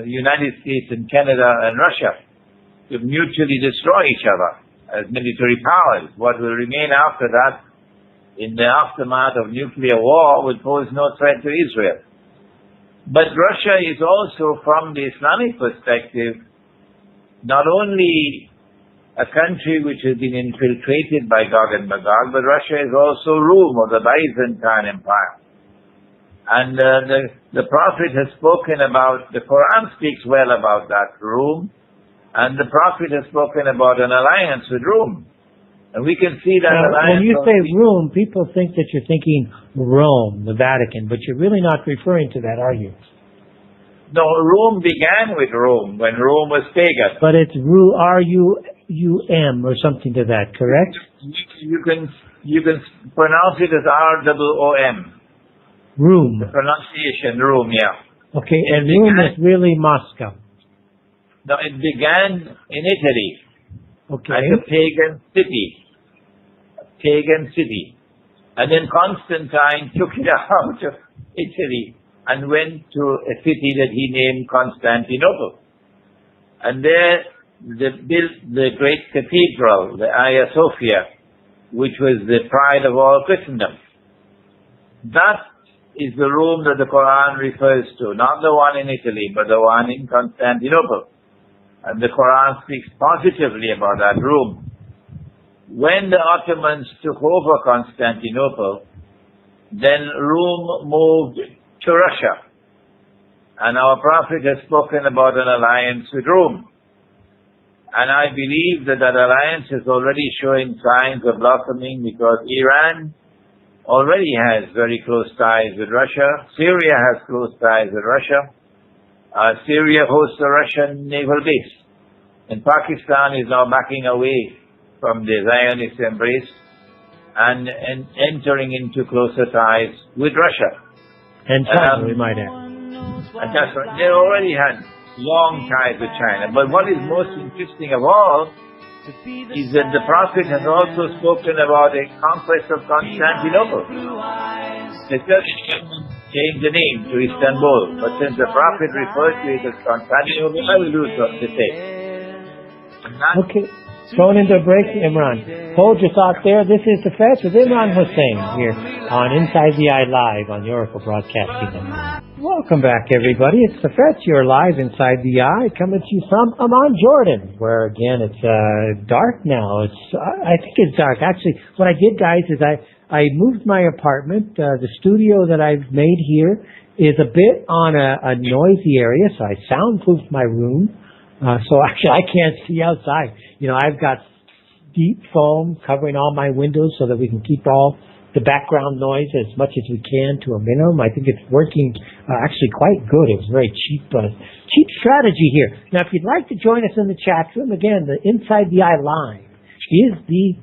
United States and Canada and Russia, to mutually destroy each other as military powers. What will remain after that, in the aftermath of nuclear war, will pose no threat to Israel. But Russia is also, from the Islamic perspective, not only a country which has been infiltrated by Gog and Magog, but Russia is also Rome, or the Byzantine Empire. And the Prophet has spoken about, the Quran speaks well about that, Rome, and the Prophet has spoken about an alliance with Rome. And we can see that alliance... When you say Rome, people think that you're thinking Rome, the Vatican, but you're really not referring to that, are you? No, Rome began with Rome, when Rome was pagan. But it's R-U-M or something to that, correct? You can pronounce it as R-O-O-M. Rome. The pronunciation, Rome, yeah. Okay, and Rome is really Moscow. No, it began in Italy. Okay. As a pagan city. And then Constantine took it out of Italy and went to a city that he named Constantinople. And there they built the great cathedral, the Hagia Sophia, which was the pride of all Christendom. That is the Rome that the Quran refers to, not the one in Italy, but the one in Constantinople. And the Quran speaks positively about that Rome. When the Ottomans took over Constantinople, then Rome moved to Russia. And our Prophet has spoken about an alliance with Rome. And I believe that that alliance is already showing signs of blossoming, because Iran already has very close ties with Russia. Syria has close ties with Russia. Syria hosts a Russian naval base. And Pakistan is now backing away from the Zionist embrace and entering into closer ties with Russia. And China, we might add. And that's right. They already had long ties with China. But what is most interesting of all is that the Prophet has also spoken about a conquest of Constantinople. The Turkish government changed the name to Istanbul, but since the Prophet referred to it as Constantinople, I will do so to say. Okay, going into a break, Imran. Hold your thought there. This is the Fetch with Imran Hosein here on Inside the Eye Live on the Oracle Broadcasting Network. Welcome back, everybody. It's the Fetch. You're live inside the eye, coming to you from Amman, Jordan, where again it's dark now. I think it's dark. Actually, what I did, guys, is I moved my apartment. The studio that I've made here is a bit on a noisy area, so I soundproofed my room. So actually, I can't see outside. You know, I've got deep foam covering all my windows so that we can keep all the background noise as much as we can to a minimum. I think it's working actually quite good. It was very cheap strategy here. Now, if you'd like to join us in the chat room, again, the Inside the Eye Live is the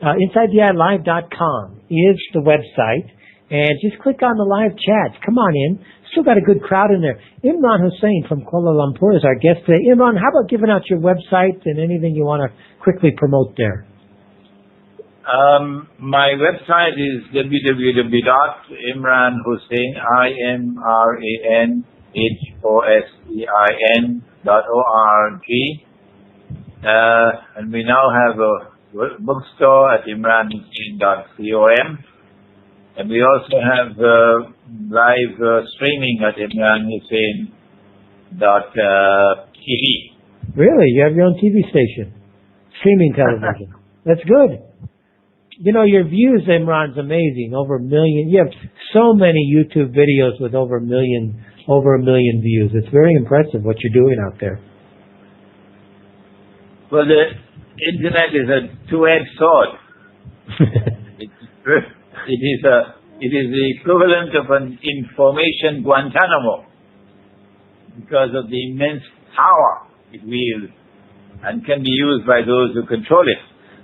InsideTheEyeLive.com is the website, and just click on the live chats. Come on in. Still got a good crowd in there. Imran Hosein from Kuala Lumpur is our guest today. Imran, how about giving out your website and anything you want to quickly promote there? My website is www.imranhosein, IMRANHOSEIN.org. And we now have a bookstore at imranhosein.com. And we also have live streaming at imranhosein.tv. Really? You have your own TV station? Streaming television. That's good. You know, your views, Imran's amazing. Over 1 million. You have so many YouTube videos with over a million views. It's very impressive what you're doing out there. Well, the internet is a two-edged sword. It is the equivalent of an information Guantanamo because of the immense power it wields and can be used by those who control it.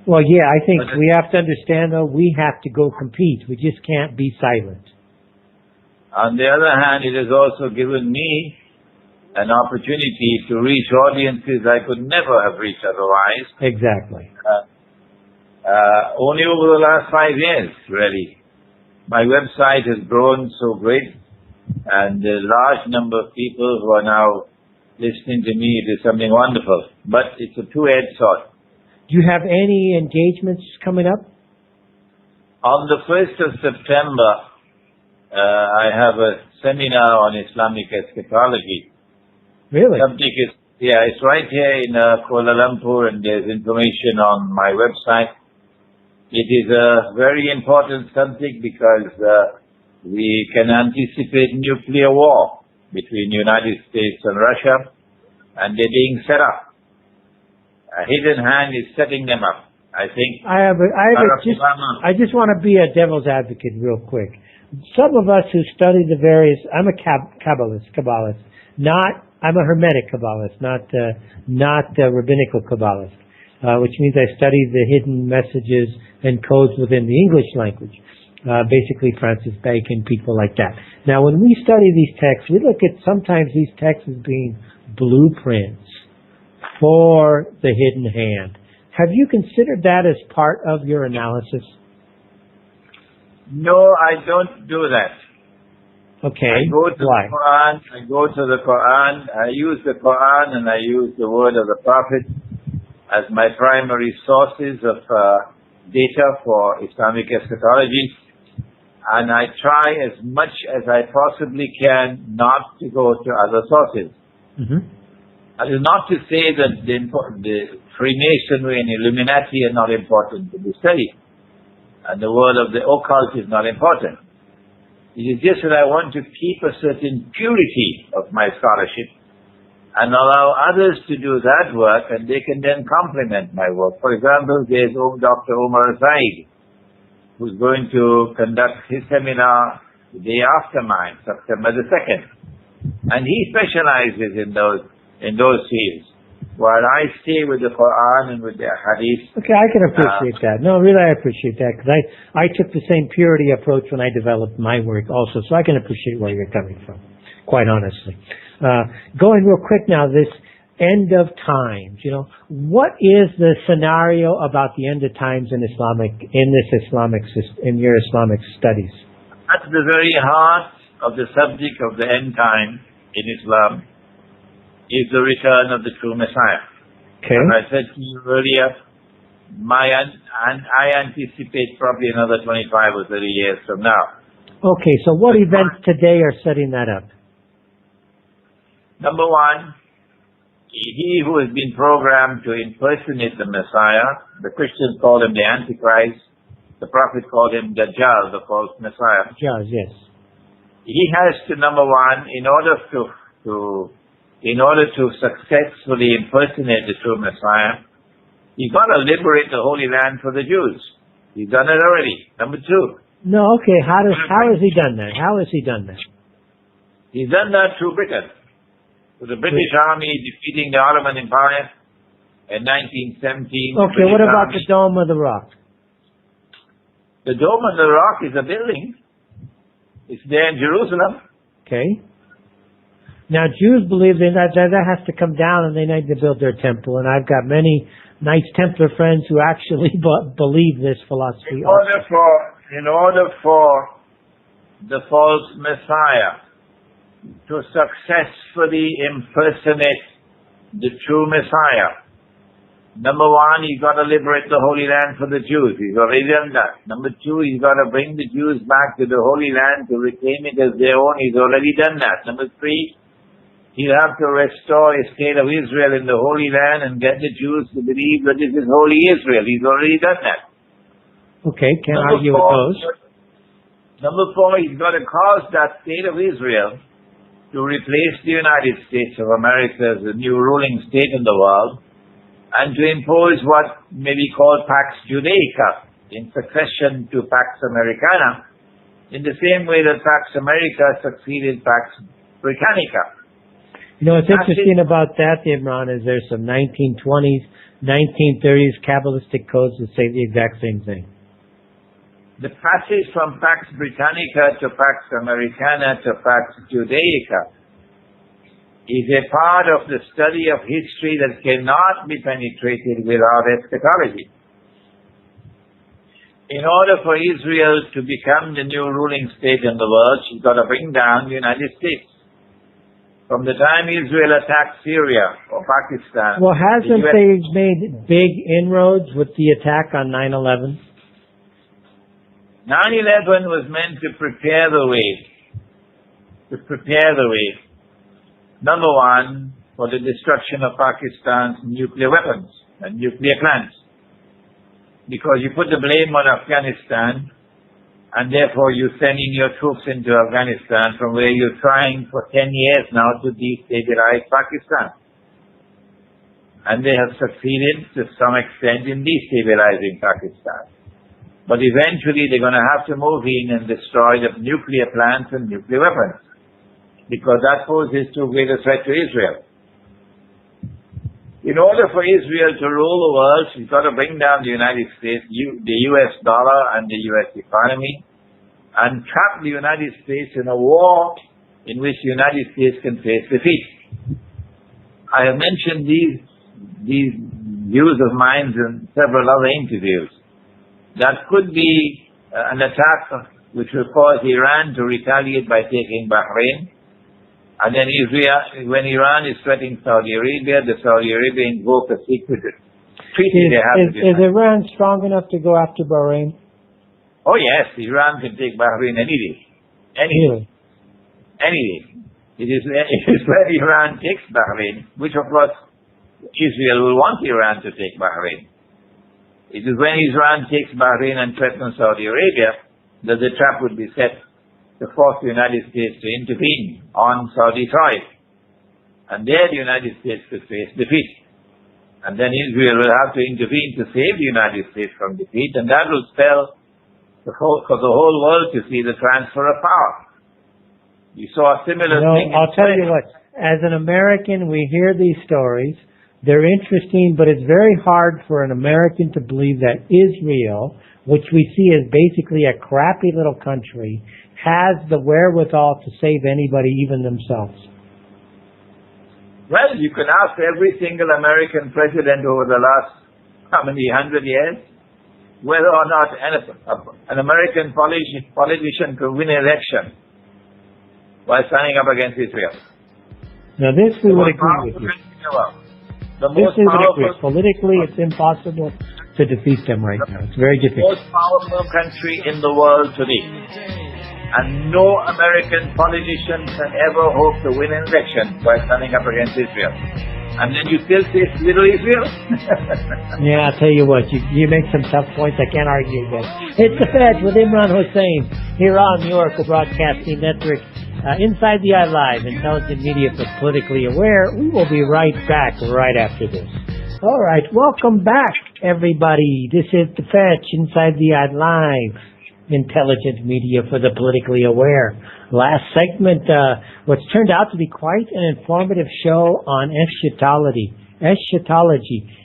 Well, yeah, I think we have to understand, though, we have to go compete. We just can't be silent. On the other hand, it has also given me an opportunity to reach audiences I could never have reached otherwise. Exactly. Only over the last 5 years, really. My website has grown so great, and a large number of people who are now listening to me. It is something wonderful. But it's a two-edged sword. Do you have any engagements coming up? On the 1st of September, I have a seminar on Islamic eschatology. Really? It's right here in Kuala Lumpur, and there's information on my website. It is a very important subject because we can anticipate nuclear war between the United States and Russia, and they're being set up. A hidden hand is setting them up, I think. I just want to be a devil's advocate real quick. Some of us who study the various, I'm a Kabbalist, I'm a Hermetic Kabbalist, not a rabbinical Kabbalist, which means I study the hidden messages and codes within the English language. Basically Francis Bacon, people like that. Now, when we study these texts, we look at sometimes these texts as being blueprints for the hidden hand. Have you considered that as part of your analysis? No, I don't do that. Okay. I go to the Quran, I use the Quran and I use the word of the Prophet as my primary sources of data for Islamic eschatology. And I try as much as I possibly can not to go to other sources. Mm-hmm. That is not to say that the Freemasonry and Illuminati are not important to be studied, and the world of the occult is not important. It is just that I want to keep a certain purity of my scholarship and allow others to do that work, and they can then complement my work. For example, there's Dr. Omar Said, who's going to conduct his seminar the day after mine, September the 2nd. And he specializes in those fields, while I stay with the Quran and with the Hadith. Okay, I can appreciate that. No, really, I appreciate that, because I took the same purity approach when I developed my work also, so I can appreciate where you're coming from, quite honestly. Going real quick now, this end of times, what is the scenario about the end of times in your Islamic studies? At the very heart of the subject of the end time in Islam is the return of the true Messiah. Okay. As I said to you earlier, I anticipate probably another 25 or 30 years from now. Okay, so what events today are setting that up? Number one, he who has been programmed to impersonate the Messiah, the Christians call him the Antichrist, the Prophet called him Dajjal, the false Messiah. Dajjal, yes. He has to, number one, in order to successfully impersonate the true Messiah, he's got to liberate the Holy Land for the Jews. He's done it already. Number two, No, okay. How has he done that? How has he done that? He's done that through Britain. With the British Army defeating the Ottoman Empire in 1917. Okay, what about the Dome of the Rock? The Dome of the Rock is a building. It's there in Jerusalem. Okay. Now, Jews believe that has to come down and they need to build their temple. And I've got many nice Templar friends who actually believe this philosophy. In order for the false Messiah to successfully impersonate the true Messiah, number one, he's got to liberate the Holy Land for the Jews. He's already done that. Number two, he's got to bring the Jews back to the Holy Land to reclaim it as their own. He's already done that. Number three, he'll have to restore a state of Israel in the Holy Land and get the Jews to believe that this is Holy Israel. He's already done that. Okay, can't argue with those. Number four, he's got to cause that state of Israel to replace the United States of America as the new ruling state in the world, and to impose what may be called Pax Judaica in succession to Pax Americana, in the same way that Pax America succeeded Pax Britannica. You know, what's interesting about that, Imran, is there's some 1920s, 1930s Kabbalistic codes that say the exact same thing. The passage from Pax Britannica to Pax Americana to Pax Judaica is a part of the study of history that cannot be penetrated without eschatology. In order for Israel to become the new ruling state in the world, she's got to bring down the United States. From the time Israel attacked Syria or Pakistan... Well, hasn't they made big inroads with the attack on 9/11? 9/11 was meant to prepare the way. Number one, for the destruction of Pakistan's nuclear weapons and nuclear plants. Because you put the blame on Afghanistan, and therefore you're sending your troops into Afghanistan from where you're trying for 10 years now to destabilize Pakistan. And they have succeeded to some extent in destabilizing Pakistan. But eventually they're going to have to move in and destroy the nuclear plants and nuclear weapons, because that poses too great a threat to Israel. In order for Israel to rule the world, she's got to bring down the United States, the US dollar and the US economy, and trap the United States in a war in which the United States can face defeat. I have mentioned these views of mine in several other interviews. That could be an attack which will cause Iran to retaliate by taking Bahrain. And then Israel, when Iran is threatening Saudi Arabia, the Saudi Arabia invoke a secret treaty they have with Is Iran strong enough to go after Bahrain? Oh yes, Iran can take Bahrain any day. Any day. It is when Iran takes Bahrain, which of course Israel will want Iran to take Bahrain. It is when Iran takes Bahrain and threatens Saudi Arabia that the trap would be set to force the United States to intervene on Saudi soil. And there the United States could face defeat. And then Israel will have to intervene to save the United States from defeat, and that will spell for the whole world to see the transfer of power. You saw a similar thing. I'll tell you what, as an American, we hear these stories. They're interesting, but it's very hard for an American to believe that Israel, which we see as basically a crappy little country, has the wherewithal to save anybody, even themselves. Well, you can ask every single American president over the last, how many 100 years, whether or not an American politician could win an election by standing up against Israel. Now this we would agree with you. Politically, it's impossible to defeat them right now. It's very difficult. The most powerful country in the world today. And no American politician can ever hope to win an election by standing up against Israel. And then you still say it's little Israel? Yeah, I'll tell you what, you make some tough points. I can't argue against. It's The Fetch with Imran Hosein here on the Oracle Broadcasting Network. Inside the Eye Live, intelligent media for politically aware. We will be right back right after this. All right, welcome back, everybody. This is The Fetch, Inside the Eye Live. intelligent media for the politically aware. Last segment, what's turned out to be quite an informative show on eschatology,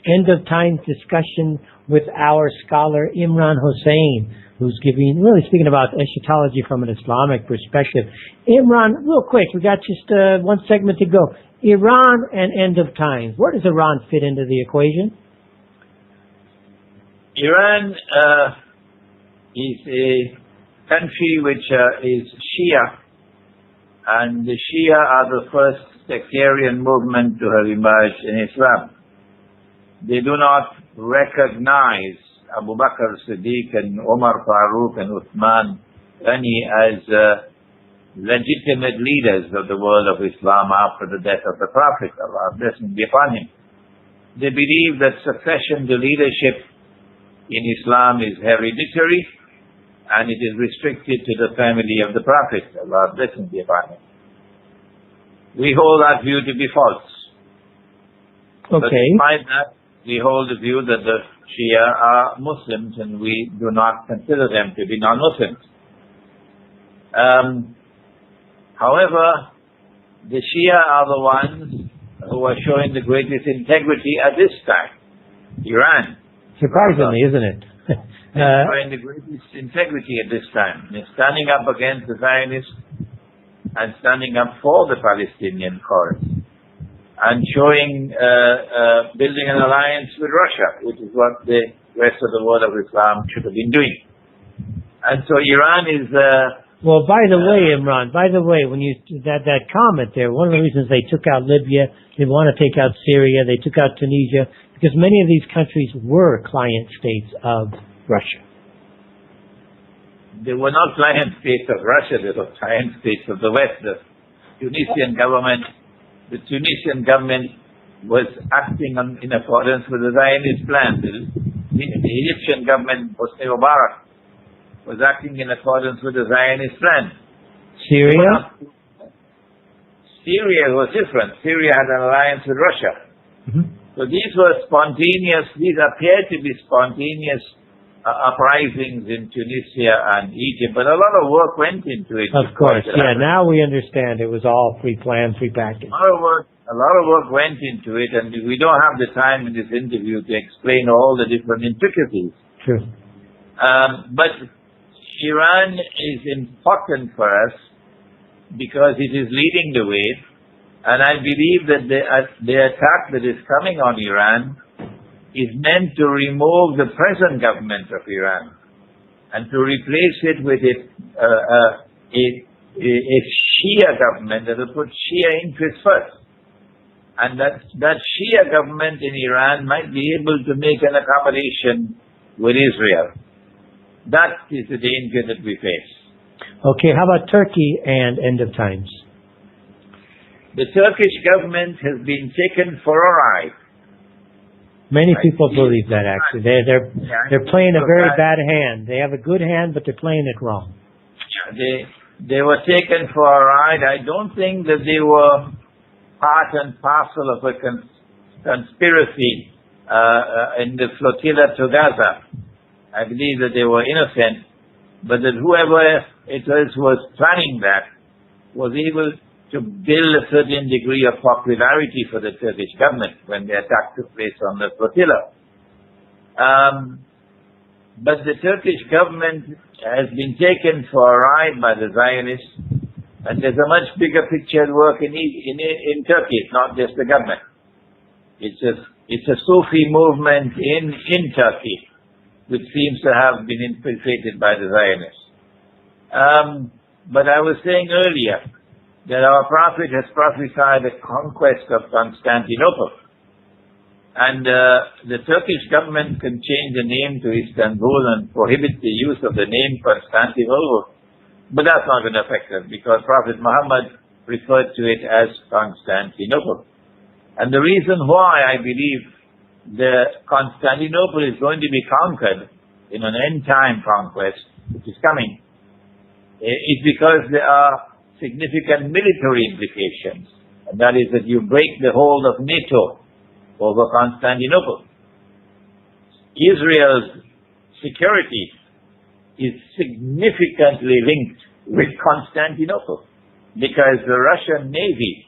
end of times discussion with our scholar Imran Hosein, who's really speaking about eschatology from an Islamic perspective. Imran, real quick, we got just one segment to go. Iran and end of times. Where does Iran fit into the equation? Iran is a country which is Shia, and the Shia are the first sectarian movement to have emerged in Islam. They do not recognize Abu Bakr Siddiq and Umar Farooq and Uthman Ghani as legitimate leaders of the world of Islam after the death of the Prophet, Allah blessing be upon him. They believe that succession to leadership in Islam is hereditary and it is restricted to the family of the Prophet, Allah blessing be upon him. We hold that view to be false. Okay. But despite that, we hold the view that the Shia are Muslims and we do not consider them to be non-Muslims. However, the Shia are the ones who are showing the greatest integrity at this time. Iran. Surprisingly, isn't it? Showing the greatest integrity at this time. They're standing up against the Zionists and standing up for the Palestinian cause. And showing, building an alliance with Russia, which is what the rest of the world of Islam should have been doing. And so Iran is... well, by the way, Imran, when you, that comment there, one of the reasons they took out Libya, they want to take out Syria, they took out Tunisia, because many of these countries were client states of Russia. They were not client states of Russia, they were client states of the West. The Tunisian government was acting in accordance with the Zionist plan. The Egyptian government, Hosni Mubarak, was acting in accordance with the Zionist plan. Syria? Syria was different. Syria had an alliance with Russia. Mm-hmm. So these appeared to be spontaneous uprisings in Tunisia and Egypt, but a lot of work went into it. Of course, yeah, now we understand it was all pre-planned, pre-packaged. A lot of work went into it, and we don't have the time in this interview to explain all the different intricacies. True. But Iran is important for us because it is leading the way, and I believe that the attack that is coming on Iran is meant to remove the present government of Iran and to replace it with a Shia government that will put Shia interests first. And that Shia government in Iran might be able to make an accommodation with Israel. That is the danger that we face. Okay, how about Turkey and end of times? The Turkish government has been taken for a ride. Many people believe that, actually. They're playing a very bad hand. They have a good hand, but they're playing it wrong. They were taken for a ride. I don't think that they were part and parcel of a conspiracy in the flotilla to Gaza. I believe that they were innocent, but that whoever it was planning that was able to build a certain degree of popularity for the Turkish government when the attack took place on the flotilla. But the Turkish government has been taken for a ride by the Zionists, and there's a much bigger picture at work in Turkey. It's not just the government. It's a Sufi movement in Turkey, which seems to have been infiltrated by the Zionists. But I was saying earlier that our Prophet has prophesied the conquest of Constantinople. And the Turkish government can change the name to Istanbul and prohibit the use of the name Constantinople. But that's not going to affect us because Prophet Muhammad referred to it as Constantinople. And the reason why I believe the Constantinople is going to be conquered in an end-time conquest, which is coming, is because there are significant military implications. And that is that you break the hold of NATO over Constantinople. Israel's security is significantly linked with Constantinople, because the Russian Navy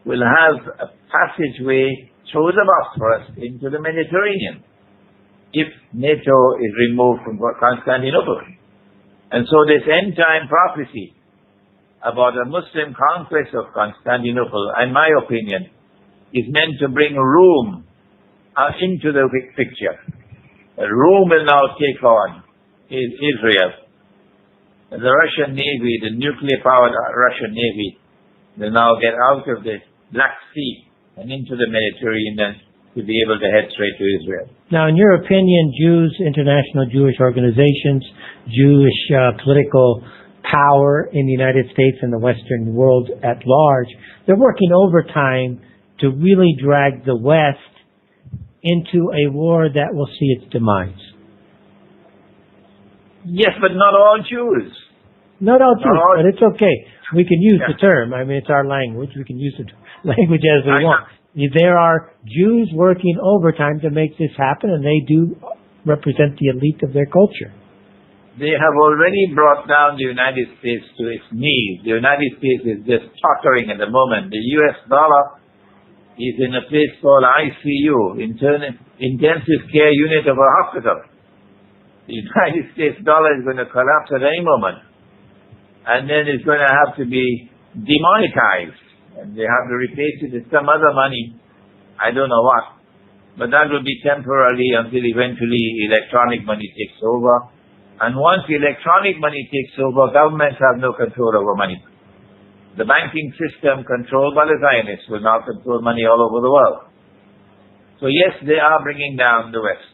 will have a passageway through the Bosphorus into the Mediterranean if NATO is removed from Constantinople. And so this end-time prophecy about a Muslim conquest of Constantinople, in my opinion, is meant to bring Rome into the picture. Rome will now take on Israel. And the Russian Navy, the nuclear-powered Russian Navy, will now get out of the Black Sea and into the Mediterranean to be able to head straight to Israel. Now, in your opinion, Jews, international Jewish organizations, Jewish political power in the United States and the Western world at large, they're working overtime to really drag the West into a war that will see its demise. Yes, but not all Jews. Not all Jews, but it's okay. We can use the term. I mean, it's our language. We can use the language as we want. There are Jews working overtime to make this happen, and they do represent the elite of their culture. They have already brought down the United States to its knees. The United States is just tottering at the moment. The US dollar is in a place called ICU, intensive care unit of a hospital. The United States dollar is going to collapse at any moment. And then it's going to have to be demonetized. And they have to replace it with some other money. I don't know what. But that will be temporarily until eventually electronic money takes over. And once electronic money takes over, governments have no control over money. The banking system controlled by the Zionists will now control money all over the world. So yes, they are bringing down the West.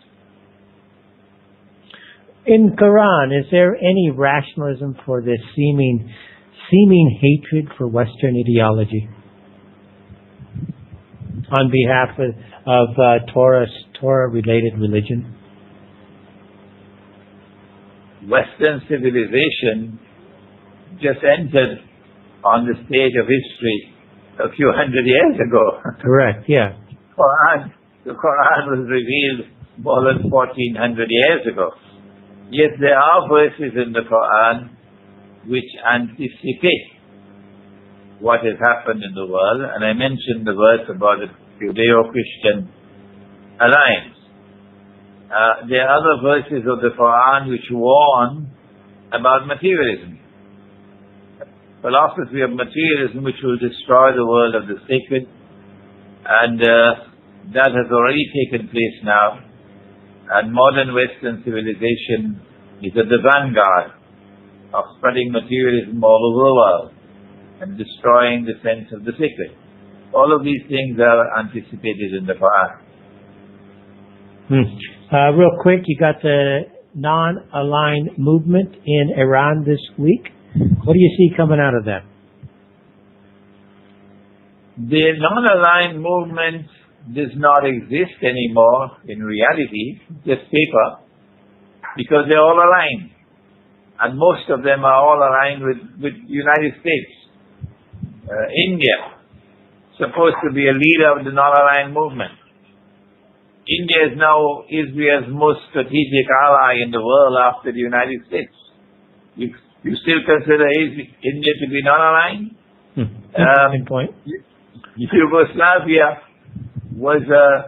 In Quran, is there any rationalism for this seeming hatred for Western ideology on behalf of Torah-related religion? Western civilization just entered on the stage of history a few hundred years ago. Correct, yeah. The Quran was revealed more than 1400 years ago. Yes, there are verses in the Quran which anticipate what has happened in the world, and I mentioned the verse about the Judeo-Christian alliance. There are other verses of the Quran which warn about materialism. Philosophy of materialism which will destroy the world of the sacred, and that has already taken place now. And modern Western civilization is at the vanguard of spreading materialism all over the world and destroying the sense of the sacred. All of these things are anticipated in the Quran. Real quick, you got the non-aligned movement in Iran this week. What do you see coming out of that? The non-aligned movement does not exist anymore in reality, just paper, because they're all aligned. And most of them are all aligned with United States. India, supposed to be a leader of the non-aligned movement. India is now Israel's most strategic ally in the world after the United States. You still consider India to be non-aligned? Interesting point. Yugoslavia was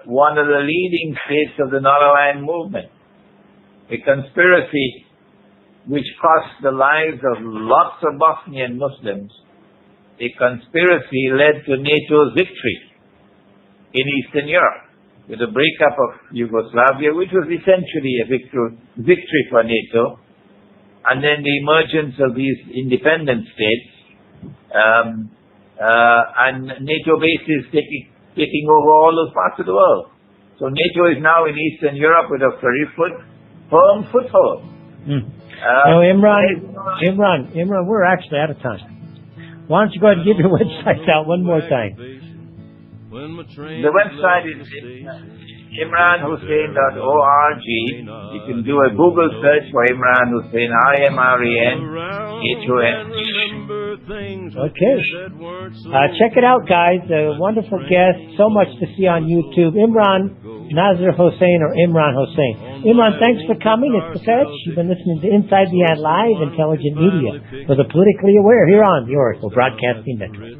one of the leading states of the non-aligned movement. A conspiracy which cost the lives of lots of Bosnian Muslims. A conspiracy led to NATO's victory in Eastern Europe, with the breakup of Yugoslavia, which was essentially a victory for NATO, and then the emergence of these independent states, and NATO bases taking over all those parts of the world. So NATO is now in Eastern Europe with a very firm foothold. Now, Imran, we're actually out of time. Why don't you go ahead and give your website out one more time? The website is imranhosein.org. You can do a Google search for Imran Hosein, IMRAN HOSEIN. Okay. Check it out, guys. A wonderful guest. So much to see on YouTube. Imran Nazar Hosein or Imran Hosein. Imran, thanks for coming. It's the Fetch. You've been listening to Inside the Ad Live, intelligent media for the politically aware here on the Oracle Broadcasting Network.